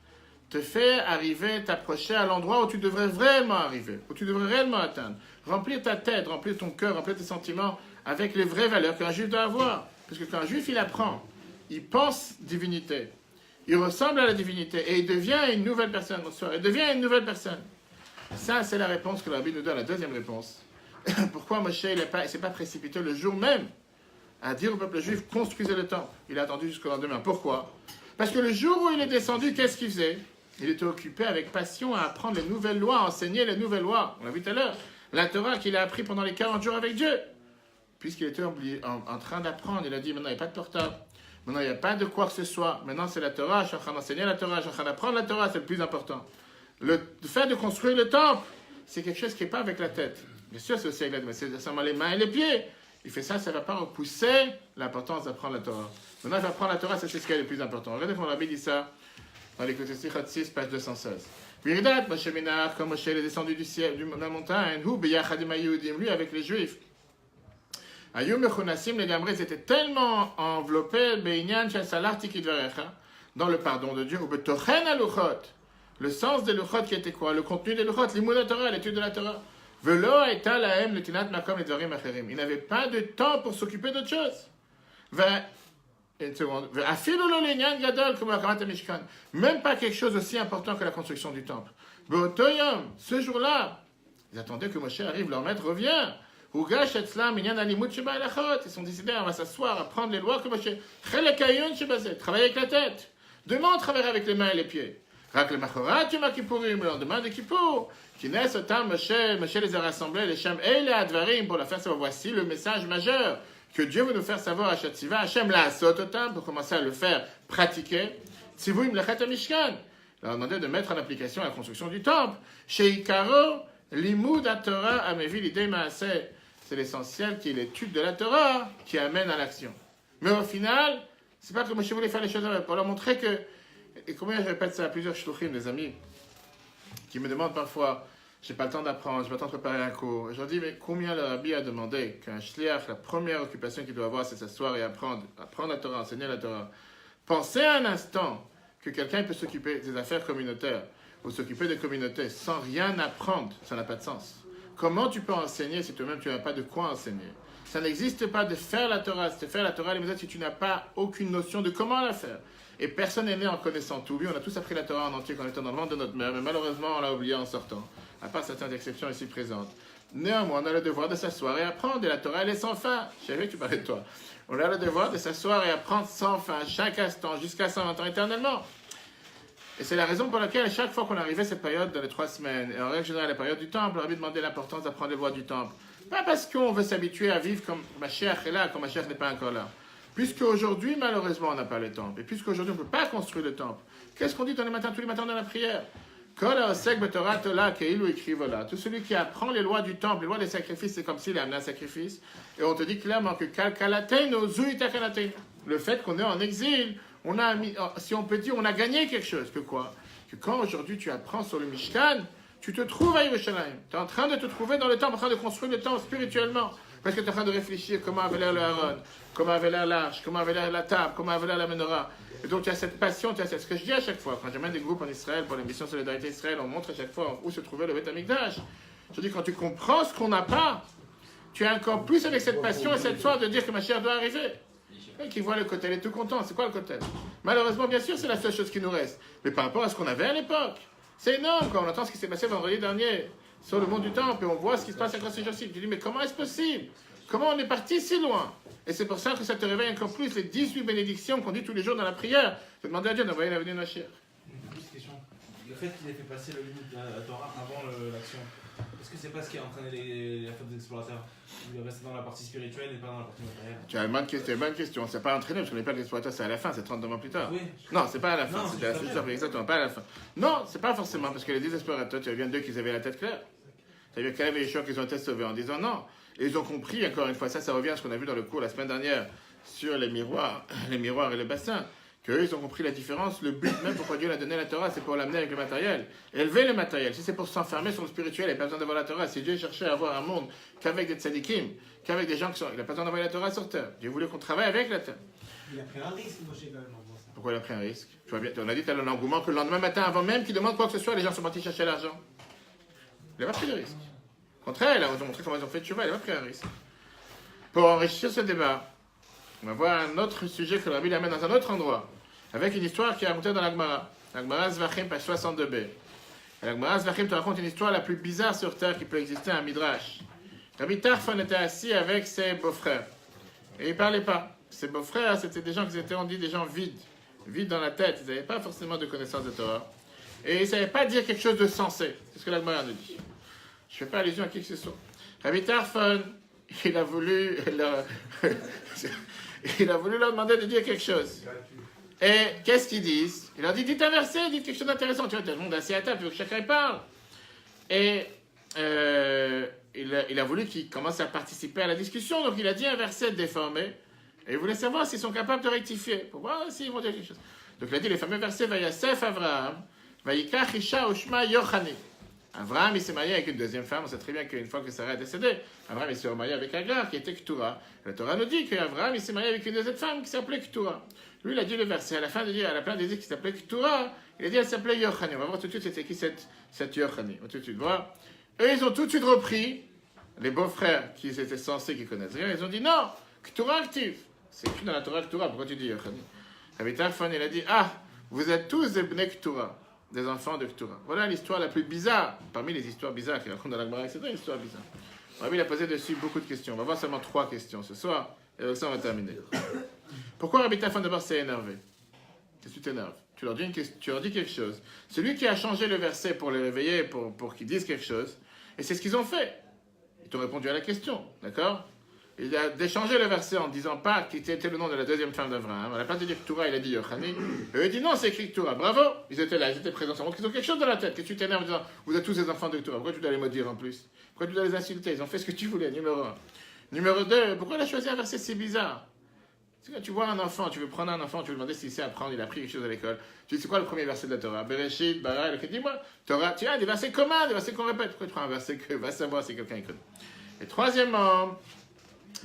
te fait arriver, t'approcher à l'endroit où tu devrais vraiment arriver, où tu devrais réellement atteindre. Remplir ta tête, remplir ton cœur, remplir tes sentiments avec les vraies valeurs qu'un juif doit avoir. Parce que quand un juif, il apprend, il pense divinité, il ressemble à la divinité et il devient une nouvelle personne. Bonsoir, il devient une nouvelle personne. Ça, c'est la réponse que la Bible nous donne, la deuxième réponse. Pourquoi Moshe, il ne s'est pas précipité le jour même à dire au peuple juif, construisez le temple. Il a attendu jusqu'au lendemain. Pourquoi? Parce que le jour où il est descendu, qu'est-ce qu'il faisait? Il était occupé avec passion à apprendre les nouvelles lois, à enseigner les nouvelles lois. On l'a vu tout à l'heure. La Torah qu'il a appris pendant les 40 jours avec Dieu. Puisqu'il était en train d'apprendre, il a dit, maintenant il n'y a pas de portable. Maintenant il n'y a pas de quoi que ce soit. Maintenant c'est la Torah, je suis en train d'enseigner la Torah, je suis en train d'apprendre la Torah, c'est le plus important. Le fait de construire le temple, c'est quelque chose qui n'est pas avec la tête. Bien sûr, c'est aussi avec la tête, mais c'est seulement les mains et les pieds. Il fait ça, ça ne va pas repousser l'importance d'apprendre la Torah. Maintenant, il va apprendre la Torah, c'est ce qui est le plus important. Regardez comment Rabbi dit ça dans l'écoute 6, page 216. Viridat, Moshe Minar, comme Moshe est descendu de la montagne, lui avec les Juifs. Ayum Mechunasim, les Gamrés étaient tellement enveloppés, dans le pardon de Dieu, ou Betochen Aluchot, le sens des Luchot qui était quoi? Le contenu des Luchot, l'imoud Torah, l'étude de la Torah. Il n'avait pas de temps pour s'occuper d'autre chose. Même pas quelque chose aussi important que la construction du temple. Ce jour-là, ils attendaient que Moshe arrive, leur maître revient. Ils sont décidés, on va s'asseoir, à prendre les lois que Moshe. Travailler avec la tête. Demain, on travaillera avec les mains et les pieds. Le lendemain de Kippour, Moshe les a rassemblés, les Shem et les Advarim, pour la faire savoir. Voici le message majeur que Dieu veut nous faire savoir à Shatsiva. Hachem l'a assototam pour commencer à le faire pratiquer. Tzivu imlechet Mishkan. Il a demandé de mettre en application la construction du temple. Sheikaro limud Torah amevi l'idée maaseh. C'est l'essentiel qui est l'étude de la Torah qui amène à l'action. Mais au final, c'est pas que Moshe voulait faire les choses pour leur montrer que. Et combien je répète ça à plusieurs shluchim, des amis, qui me demandent parfois, j'ai pas le temps d'apprendre, j'ai pas le temps de préparer un cours. Et je leur dis, mais combien le rabbi a demandé qu'un shliach, la première occupation qu'il doit avoir, c'est s'asseoir et apprendre la Torah, enseigner la Torah. Pensez un instant que quelqu'un peut s'occuper des affaires communautaires ou s'occuper des communautés sans rien apprendre, ça n'a pas de sens. Comment tu peux enseigner si toi-même tu n'as pas de quoi enseigner? Ça n'existe pas de faire la Torah, c'est de faire la Torah si tu n'as pas aucune notion de comment la faire. Et personne n'est né en connaissant tout. Oui, on a tous appris la Torah en entier quand on était dans le ventre de notre mère, mais malheureusement, on l'a oublié en sortant, à part certaines exceptions ici présentes. Néanmoins, on a le devoir de s'asseoir et apprendre, et la Torah, elle est sans fin. Je savais que tu parlais de toi. On a le devoir de s'asseoir et apprendre sans fin, chaque instant, jusqu'à 120 ans éternellement. Et c'est la raison pour laquelle, chaque fois qu'on arrivait à cette période, dans les 3 semaines, et en règle générale, la période du temple, on a demandé l'importance d'apprendre les voies du temple. Pas parce qu'on veut s'habituer à vivre comme Mashiach est là, comme Mashiach n'est pas encore là. Puisque aujourd'hui, malheureusement, on n'a pas le temple. Et puisque aujourd'hui, on ne peut pas construire le temple. Qu'est-ce qu'on dit tous les matins dans la prière? Tout celui qui apprend les lois du temple, les lois des sacrifices, c'est comme s'il a amené un sacrifice. Et on te dit clairement que le fait qu'on est en exil, on a mis, si on peut dire, on a gagné quelque chose. Que quoi? Que quand aujourd'hui tu apprends sur le Mishkan, tu te trouves à Yerushalayim. Tu es en train de te trouver dans le temple, en train de construire le temple spirituellement. Parce que tu es en train de réfléchir comment avait l'air le Haron, comment avait l'air l'arche, comment avait l'air la table, comment avait l'air la menorah. Et donc tu as cette passion, ce que je dis à chaque fois, quand j'amène des groupes en Israël pour l'émission Solidarité Israël, on montre à chaque fois où se trouvait le Beth Amikdash. Je dis, quand tu comprends ce qu'on n'a pas, tu es encore plus avec cette passion et cette soif de dire que ma chère doit arriver. Et qui voit le Kotel est tout content. C'est quoi le Kotel? Malheureusement, bien sûr, c'est la seule chose qui nous reste. Mais par rapport à ce qu'on avait à l'époque, c'est énorme quand on entend ce qui s'est passé vendredi dernier sur le mont du Temple et on voit ce qui se passe à ces jours-ci. Je dis, mais comment est-ce possible? Comment on est parti si loin? Et c'est pour ça que ça te réveille encore plus les 18 bénédictions qu'on dit tous les jours dans la prière. Je demande à Dieu d'envoyer la venue de Mashiach. Une petite question. Le fait qu'il ait fait passer la limite de la Torah avant l'action, Est-ce que c'est pas ce qui a entraîné la faute des explorateurs? Il est resté dans la partie spirituelle et pas dans la partie matérielle. Tu as une bonne question. C'est pas entraîné parce qu'on n'est pas l'exploiteur, c'est à la fin, c'est 39 ans plus tard. Oui. Non, c'est pas à la fin, Non, c'était à la juste fin, exactement, pas à la fin. Non, c'est pas forcément parce que les 10 explorateurs, tu as bien 2 qui avaient la tête claire. Tu as vu Caleb et Yeshua qui ont été sauvés en disant non. Et ils ont compris, encore une fois, ça revient à ce qu'on a vu dans le cours la semaine dernière sur les miroirs et le bassin. Qu'eux, ils ont compris la différence. Le but même pourquoi Dieu a donné la Torah, c'est pour l'amener avec le matériel. Élever le matériel. Si c'est pour s'enfermer sur le spirituel, il n'y a pas besoin d'avoir la Torah. Si Dieu cherchait à avoir un monde qu'avec des tzadikim, qu'avec des gens qui sont... Il n'a pas besoin d'envoyer la Torah sur terre. Dieu voulait qu'on travaille avec la terre. Il a pris un risque, Moshe, quand même, en faisant ça. Pourquoi il a pris un risque? Tu vois bien, on a dit à l'engouement que le lendemain matin, avant même qu'il demande quoi que ce soit, les gens sont partis chercher l'argent. Il n'a pas pris de risque. Au contraire, il a montré comment ils ont fait tchouva, il n'a pas pris un risque. Pour enrichir ce débat, on va voir un autre sujet que le Rabbi l'amène dans un autre endroit, avec une histoire qui est racontée dans l'Agmara. L'Agmara Zvachim, page 62b. Et l'Agmara Zvachim te raconte une histoire la plus bizarre sur terre qui peut exister, un midrash. Rabbi Tarfon était assis avec ses beaux-frères. Et il ne parlait pas. Ses beaux-frères, c'était des gens qui étaient, on dit, des gens vides dans la tête. Ils n'avaient pas forcément de connaissance de Torah. Et ils ne savaient pas dire quelque chose de sensé. C'est ce que l'Agmara nous dit. Je ne fais pas allusion à qui que ce soit. Rabbi Tarfon, il a voulu leur demander de dire quelque chose. Et qu'est-ce qu'ils disent? Il leur dit, dites un verset, dites quelque chose d'intéressant. Tu vois, tout le monde est assis à table, tu veux que chacun parle. Et il a voulu qu'ils commencent à participer à la discussion. Donc il a dit un verset déformé. Et il voulait savoir s'ils sont capables de rectifier. Pour voir s'ils vont dire quelque chose. Donc il a dit les fameux versets, Vayasef Avraham, Vayikach Isha Ushma Yochani. Avraham, il s'est marié avec une deuxième femme. On sait très bien qu'une fois que Sarah est décédée, Avraham, il s'est marié avec Agar, qui était Ketura. La Torah nous dit qu'Avraham, il s'est marié avec une deuxième femme qui s'appelait Ketura. Lui, il a dit le verset. À la fin de dire, à la place de dire qu'il s'appelait Ketura, il a dit qu'elle s'appelait Yochani. On va voir tout de suite c'était qui cette Yochani. On va tout de suite voir. Eux, ils ont tout de suite repris, les beaux-frères qui étaient censés, qui connaissent rien, ils ont dit non, Ketura active. C'est écrit dans la Torah Ketura, pourquoi tu dis Yochani? Rabbi Tarfon, il a dit, vous êtes tous des Bnei Ketura, des enfants de Ketura. Voilà l'histoire la plus bizarre, parmi les histoires bizarres qu'il raconte dans la Gemara, c'est une histoire bizarre. Rabbi, il a posé dessus beaucoup de questions. On va voir seulement 3 questions ce soir, et avec ça, on va terminer. Pourquoi Rabbi Tarfon d'abord s'est énervé? Qu'est-ce que tu t'énerves? Tu leur dis quelque chose. Celui qui a changé le verset pour les réveiller, pour qu'ils disent quelque chose, et c'est ce qu'ils ont fait. Ils t'ont répondu à la question, d'accord? Il a déchangé le verset en disant pas qu'il était le nom de la deuxième femme d'Abraham. À la place de dire Ketura, il a dit Yochani. Et eux, il dit non, c'est écrit Ketura. Bravo! Ils étaient là, ils étaient présents. Ça montre qu'ils ont quelque chose dans la tête. Que tu t'énerves en disant vous êtes tous des enfants de Ketura. Pourquoi tu dois les maudire en plus? Pourquoi tu dois les insulter? Ils ont fait ce que tu voulais, numéro 1. Numéro 2, pourquoi il a choisi un verset si bizarre? C'est quand tu vois un enfant, tu veux prendre un enfant, tu veux demander s'il sait apprendre, il a appris quelque chose à l'école. Tu dis c'est quoi le premier verset de la Torah? Bereshit, Bara, il a dit dis-moi, Torah, tu as des versets communs, des versets qu'on répète. Pourquoi tu prends un verset que va savoir si quelqu'un écoute? Et troisièmement,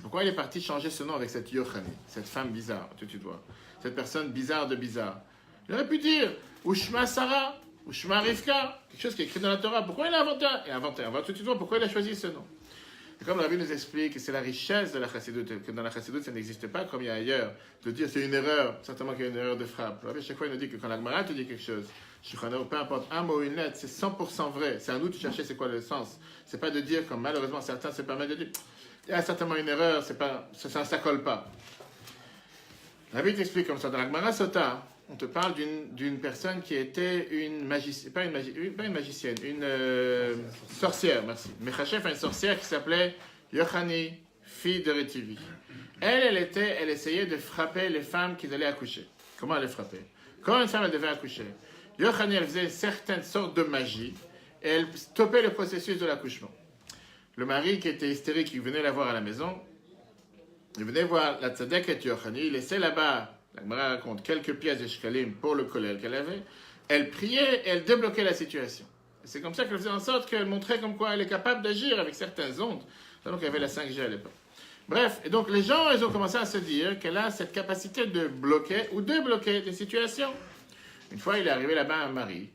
pourquoi il est parti changer ce nom avec cette Yochani, cette femme bizarre, tu vois, cette personne bizarre de bizarre? Il aurait pu dire Ushma Sarah, Ushma Rivka, quelque chose qui est écrit dans la Torah. Pourquoi il a inventé? On va tout de suite voir pourquoi il a choisi ce nom. Et comme le Rabbi nous explique, c'est la richesse de la chassidoute, que dans la chassidoute ça n'existe pas comme il y a ailleurs, de dire c'est une erreur, certainement qu'il y a une erreur de frappe. Le Rabbi, chaque fois, il nous dit que quand la Gemara te dit quelque chose, peu importe un mot ou une lettre, c'est 100% vrai. C'est à nous de chercher c'est quoi le sens. C'est pas de dire, comme malheureusement certains se permettent de dire, il y a certainement une erreur, ça colle pas. Le Rabbi t'explique comme ça, dans la Gemara Sota, on te parle d'une personne qui était une magicienne, pas une magicienne, une sorcière, merci. Mechachef a une sorcière qui s'appelait Yochani, fille de Rétivi. Elle essayait de frapper les femmes qui allaient accoucher. Comment elle les frappait? Quand une femme elle devait accoucher, Yochani, elle faisait certaines sortes de magie et elle stoppait le processus de l'accouchement. Le mari qui était hystérique, qui venait la voir à la maison, il venait voir la tzadek et Yochani, il laissait là-bas. La Gemara raconte quelques pièces de shkalim pour le kollel qu'elle avait. Elle priait et elle débloquait la situation. Et c'est comme ça qu'elle faisait en sorte qu'elle montrait comme quoi elle est capable d'agir avec certaines ondes. Donc il y avait la 5G à l'époque. Bref, et donc les gens, ils ont commencé à se dire qu'elle a cette capacité de bloquer ou débloquer des situations. Une fois, il est arrivé là-bas un mari.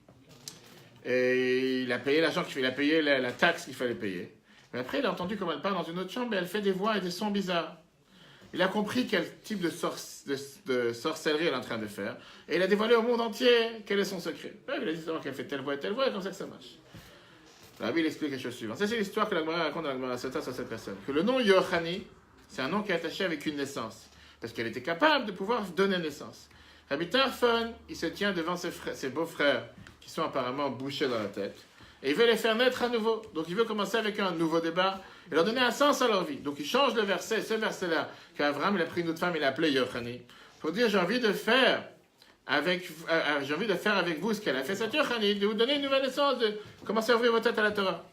Et il a payé l'argent qu'il fallait, il a payé la taxe qu'il fallait payer. Mais après, il a entendu comme elle part dans une autre chambre et elle fait des voix et des sons bizarres. Il a compris quel type de sorcellerie elle est en train de faire. Et il a dévoilé au monde entier quel est son secret. Il a dit qu'elle fait telle voix et comme ça que ça marche. La Bible explique la chose suivante. Ça, c'est l'histoire que la Gemara raconte dans la Gemara Sota sur cette personne. Que le nom Yochani, c'est un nom qui est attaché avec une naissance. Parce qu'elle était capable de pouvoir donner naissance. Rabbi Tarfon, il se tient devant ses beaux-frères, qui sont apparemment bouchés dans la tête. Et il veut les faire naître à nouveau. Donc il veut commencer avec un nouveau débat et leur donner un sens à leur vie. Donc il change le verset, ce verset-là, qu'Abraham il a pris une autre femme, il a appelé Yochani, pour dire j'ai envie de faire avec vous ce qu'elle a fait cette Yochani, de vous donner une nouvelle naissance, de commencer à ouvrir votre tête à la Torah.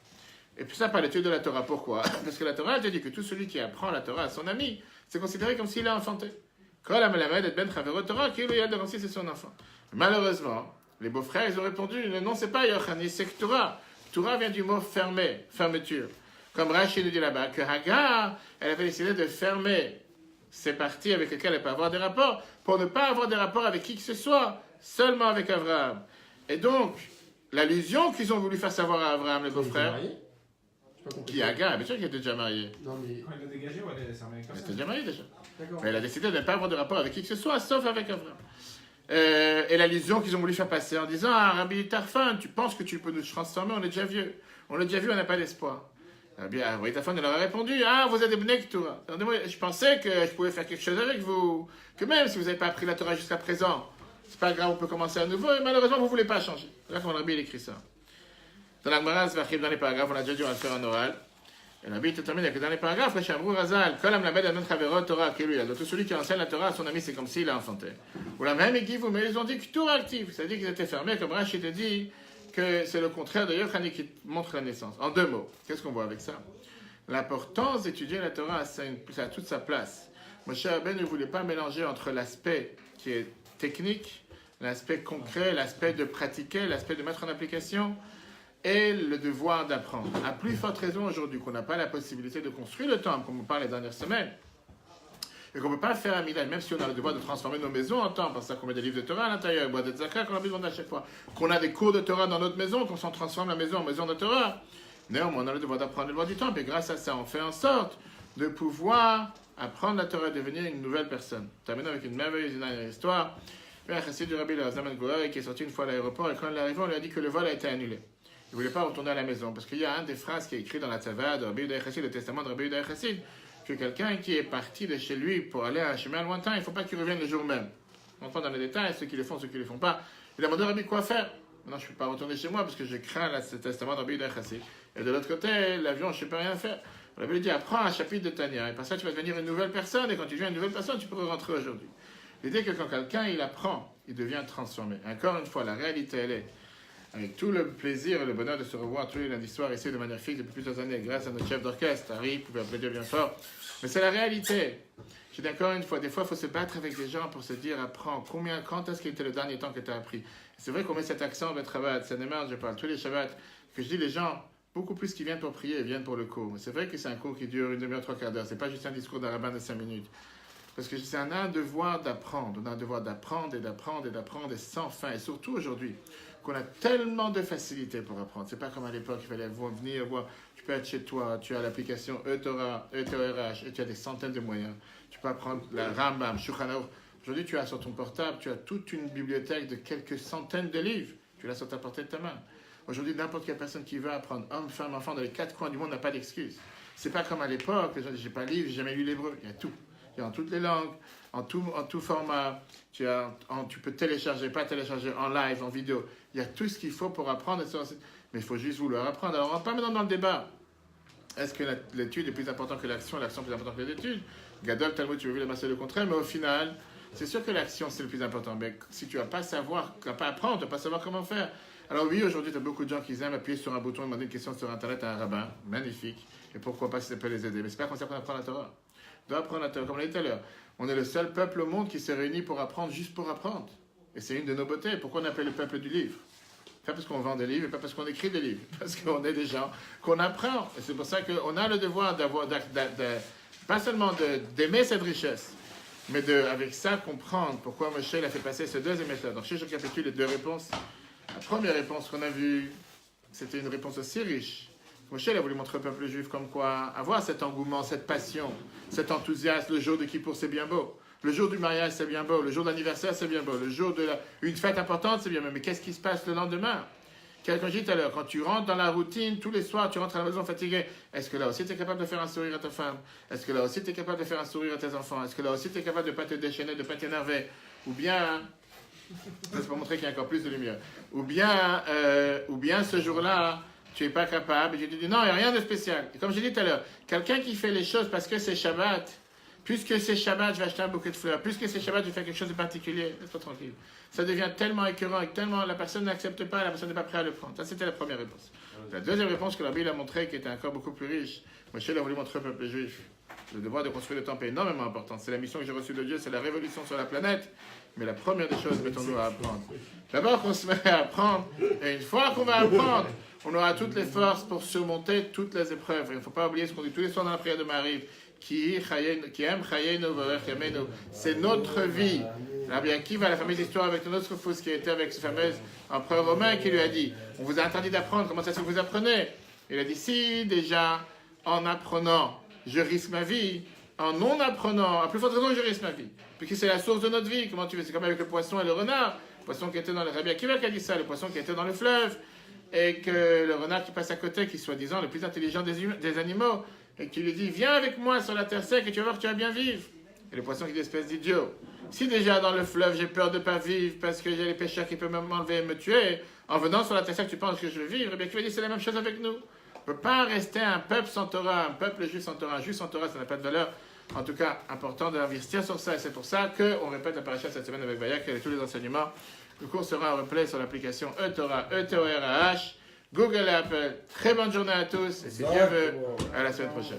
Et puis ça par l'étude de la Torah. Pourquoi? Parce que la Torah a dit que tout celui qui apprend la Torah à son ami, c'est considéré comme s'il l'a enfanté. Kol ha-melamed et ben chavero Torah, qu'il y a de c'est son enfant. Malheureusement, les beaux-frères, ils ont répondu, non, c'est pas Yochani, c'est Torah. Torah vient du mot fermer, fermeture. Comme Rashi nous dit là-bas, que Hagar, elle avait décidé de fermer ces parties avec lesquelles elle peut avoir des rapports, pour ne pas avoir des rapports avec qui que ce soit, seulement avec Abraham. Et donc, l'allusion qu'ils ont voulu faire savoir à Abraham, les beaux-frères, qui est Hagar, bien sûr qu'elle était déjà mariée. Non, mais. Quand il l'a dégagé, ouais, c'est un mec comme Elle ça. était déjà mariée déjà. D'accord. Mais elle a décidé de ne pas avoir de rapport avec qui que ce soit, sauf avec Abraham. Et l'allusion qu'ils ont voulu faire passer en disant ah, Rabbi Tarfan, tu penses que tu peux nous transformer, on est déjà vieux. On l'a déjà vu, on n'a pas d'espoir. Rabbi Tarfan leur a répondu ah, vous êtes des Bnei Torah. Je pensais que je pouvais faire quelque chose avec vous, que même si vous n'avez pas appris la Torah jusqu'à présent, c'est pas grave, on peut commencer à nouveau, et malheureusement vous ne voulez pas changer. Là, quand Rabbi il écrit ça. Dans la Gemara, dans les paragraphes, on a déjà dû le faire en oral. Et Rabbi te termine avec dans les paragraphes, le Shamrou Razal, Kolam la bête à Torah, qui lui a. Donc celui qui enseigne la Torah à son ami, c'est comme s'il l'a enfanté. Ou la même équipe, mais ils ont dit que tout actif, c'est-à-dire qu'ils étaient fermés, comme Rashi te dit que c'est le contraire de Yochani qui montre la naissance. En deux mots, qu'est-ce qu'on voit avec ça? L'importance d'étudier la Torah, ça a toute sa place. Moshe Rabbeinu ne voulait pas mélanger entre l'aspect qui est technique, l'aspect concret, l'aspect de pratiquer, l'aspect de mettre en application, et le devoir d'apprendre. À plus forte raison aujourd'hui qu'on n'a pas la possibilité de construire le temple, comme on parle les dernières semaines, et qu'on ne peut pas faire un milagre, même si on a le devoir de transformer nos maisons en temple, parce qu'on met des livres de Torah à l'intérieur, boîte de Zakah qu'on a besoin à chaque fois, qu'on a des cours de Torah dans notre maison, qu'on s'en transforme la maison en maison de Torah. Néanmoins, on a le devoir d'apprendre le droit du temple, et grâce à ça, on fait en sorte de pouvoir apprendre la Torah et devenir une nouvelle personne. Terminons avec une merveilleuse histoire. Il y a un chassid du Rabbi Elazar ben Goraï qui est sorti une fois à l'aéroport, et quand il est arrivé, on lui a dit que le vol a été annulé. Il ne voulait pas retourner à la maison, parce qu'il y a une des phrases qui est écrite dans la Tzava de Rabbi Yehuda Chassid, le testament de Rabbi Yehuda Chassid, que quelqu'un qui est parti de chez lui pour aller à un chemin lointain, il ne faut pas qu'il revienne le jour même. On entend dans les détails, ceux qui le font, ceux qui ne le font pas. Il a demandé à Rabbi quoi faire. Non, je ne peux pas retourner chez moi parce que je crains ce testament de Rabbi Yehuda Chassid. Et de l'autre côté, l'avion, je ne sais pas rien faire. Rabbi lui dit, apprends un chapitre de Tania, et par ça tu vas devenir une nouvelle personne, et quand tu deviens une nouvelle personne, tu peux rentrer aujourd'hui. L'idée que quand quelqu'un, il apprend, il devient transformé. Encore une fois, la réalité, elle est avec tout le plaisir et le bonheur de se revoir tous les lundis soirs ici de manière fixe depuis plusieurs années, grâce à notre chef d'orchestre, Harry, vous pouvez applaudir bien fort. Mais c'est la réalité. Je dis encore une fois, des fois, il faut se battre avec des gens pour se dire, apprends, quand est-ce qu'il était le dernier temps que tu as appris? C'est vrai qu'on met cet accent, Betrabat, c'est démarre, je parle tous les Shabbats, que je dis, les gens, beaucoup plus qui viennent pour prier, viennent pour le cours. C'est vrai que c'est un cours qui dure une demi-heure, trois quarts d'heure, c'est pas juste un discours d'un rabbin de 5 minutes. Parce que c'est un devoir d'apprendre, on a un devoir d'apprendre et d'apprendre et d'apprendre et sans fin. Et surtout aujourd'hui, qu'on a tellement de facilité pour apprendre. C'est pas comme à l'époque, il fallait venir voir. Tu peux être chez toi, tu as l'application eTorah, eTorah, et tu as des centaines de moyens. Tu peux apprendre la Rambam, Shulchan Aruch. Aujourd'hui, tu as sur ton portable, tu as toute une bibliothèque de quelques centaines de livres. Tu l'as sur ta portée de ta main. Aujourd'hui, n'importe quelle personne qui veut apprendre, homme, femme, enfant, dans les 4 coins du monde n'a pas d'excuse. C'est pas comme à l'époque, les gens disent, j'ai pas de livre, j'ai jamais lu l'hébreu. Il y a tout. Il y a en toutes les langues, en tout format. Tu peux télécharger, pas télécharger, en live, en vidéo. Il y a tout ce qu'il faut pour apprendre. Mais il faut juste vouloir apprendre. Alors, on ne rentre pas maintenant dans le débat. Est-ce que l'étude est plus importante que l'action, l'action est plus importante que l'étude? Gadol, Talmud, tu veux le masser le contraire, mais au final, c'est sûr que l'action, c'est le plus important. Mais si tu ne vas pas savoir, tu ne vas pas apprendre, tu ne vas pas savoir comment faire. Alors oui, aujourd'hui, tu as beaucoup de gens qui aiment appuyer sur un bouton et demander une question sur Internet à un rabbin. Magnifique. Et pourquoi pas si ça peut les aider. Mais ce n'est pas comme ça qu'on apprend la Torah. On doit apprendre la Torah, comme on l'a dit tout à l'heure. On est le seul peuple au monde qui s'est réuni pour apprendre, juste pour apprendre. Et c'est une de nos beautés. Pourquoi on appelle le peuple du livre? Pas parce qu'on vend des livres, et pas parce qu'on écrit des livres. Parce qu'on est des gens qu'on apprend. Et c'est pour ça qu'on a le devoir pas seulement d'aimer cette richesse, mais avec ça comprendre pourquoi Moshe a fait passer ce deuxième méthode. Donc, je récapitule les deux réponses. La première réponse qu'on a vue, c'était une réponse aussi riche. Moshe a voulu montrer au peuple juif comme quoi avoir cet engouement, cette passion, cet enthousiasme. Le jour de Kippour, c'est bien beau. Le jour du mariage, c'est bien beau. Le jour d'anniversaire, c'est bien beau. Le jour une fête importante, c'est bien beau. Mais qu'est-ce qui se passe le lendemain? Comme je dis tout à l'heure, quand tu rentres dans la routine, tous les soirs, tu rentres à la maison fatigué. Est-ce que là aussi, tu es capable de faire un sourire à ta femme? Est-ce que là aussi, tu es capable de faire un sourire à tes enfants? Est-ce que là aussi, tu es capable de ne pas te déchaîner, de ne pas t'énerver? Ou bien... Ça, c'est pour montrer qu'il y a encore plus de lumière. Ou bien ce jour-là, tu n'es pas capable. Et Dieu te dit, non, il n'y a rien de spécial. Et comme j'ai dit tout à l'heure, quelqu'un qui fait les choses parce que c'est Shabbat, puisque c'est Shabbat, je vais acheter un bouquet de fleurs. Puisque c'est Shabbat, je vais faire quelque chose de particulier. Laisse-toi tranquille. Ça devient tellement écœurant et tellement la personne n'accepte pas, la personne n'est pas prête à le prendre. Ça, c'était la première réponse. La deuxième réponse que la Bible a montré, qui était encore beaucoup plus riche, Moshe a voulu montrer au peuple juif. Le devoir de construire le temple est énormément important. C'est la mission que j'ai reçue de Dieu, c'est la révolution sur la planète. Mais la première des choses, mettons-nous à apprendre. D'abord qu'on se met à apprendre, et une fois qu'on va apprendre, on aura toutes les forces pour surmonter toutes les épreuves. Il ne faut pas oublier ce qu'on dit tous les soirs dans la prière de Marie. C'est notre vie. Rabbi Akiva, la fameuse histoire avec notre fils qui était avec ce fameux empereur romain qui lui a dit, on vous a interdit d'apprendre, comment ça se fait que vous apprenez? Il a dit, si déjà en apprenant, je risque ma vie, en non apprenant, à plus forte raison, je risque ma vie. Puisque c'est la source de notre vie. Comment tu fais? C'est comme avec le poisson et le renard. Le poisson qui était dans le Rabbi Akiva qui a dit ça, le poisson qui était dans le fleuve, et que le renard qui passe à côté, qui est soi-disant le plus intelligent des animaux, et qui lui dit, viens avec moi sur la terre sec et tu vas voir que tu vas bien vivre. Et le poisson qui dit, espèce d'idiot, si déjà dans le fleuve j'ai peur de ne pas vivre parce que j'ai les pêcheurs qui peuvent m'enlever et me tuer, en venant sur la terre sec tu penses que je vais vivre, et bien Akiva dit, c'est la même chose avec nous. On ne peut pas rester un peuple sans Torah, un peuple juif sans Torah. Un juif sans Torah, ça n'a pas de valeur. En tout cas, important d'investir sur ça. Et c'est pour ça qu'on répète la paracha cette semaine avec Vayak et tous les enseignements. Le cours sera en replay sur l'application eTorah, E-T-O-R-A-H, Google et Apple. Très bonne journée à tous. Et si Dieu veut, à la semaine prochaine.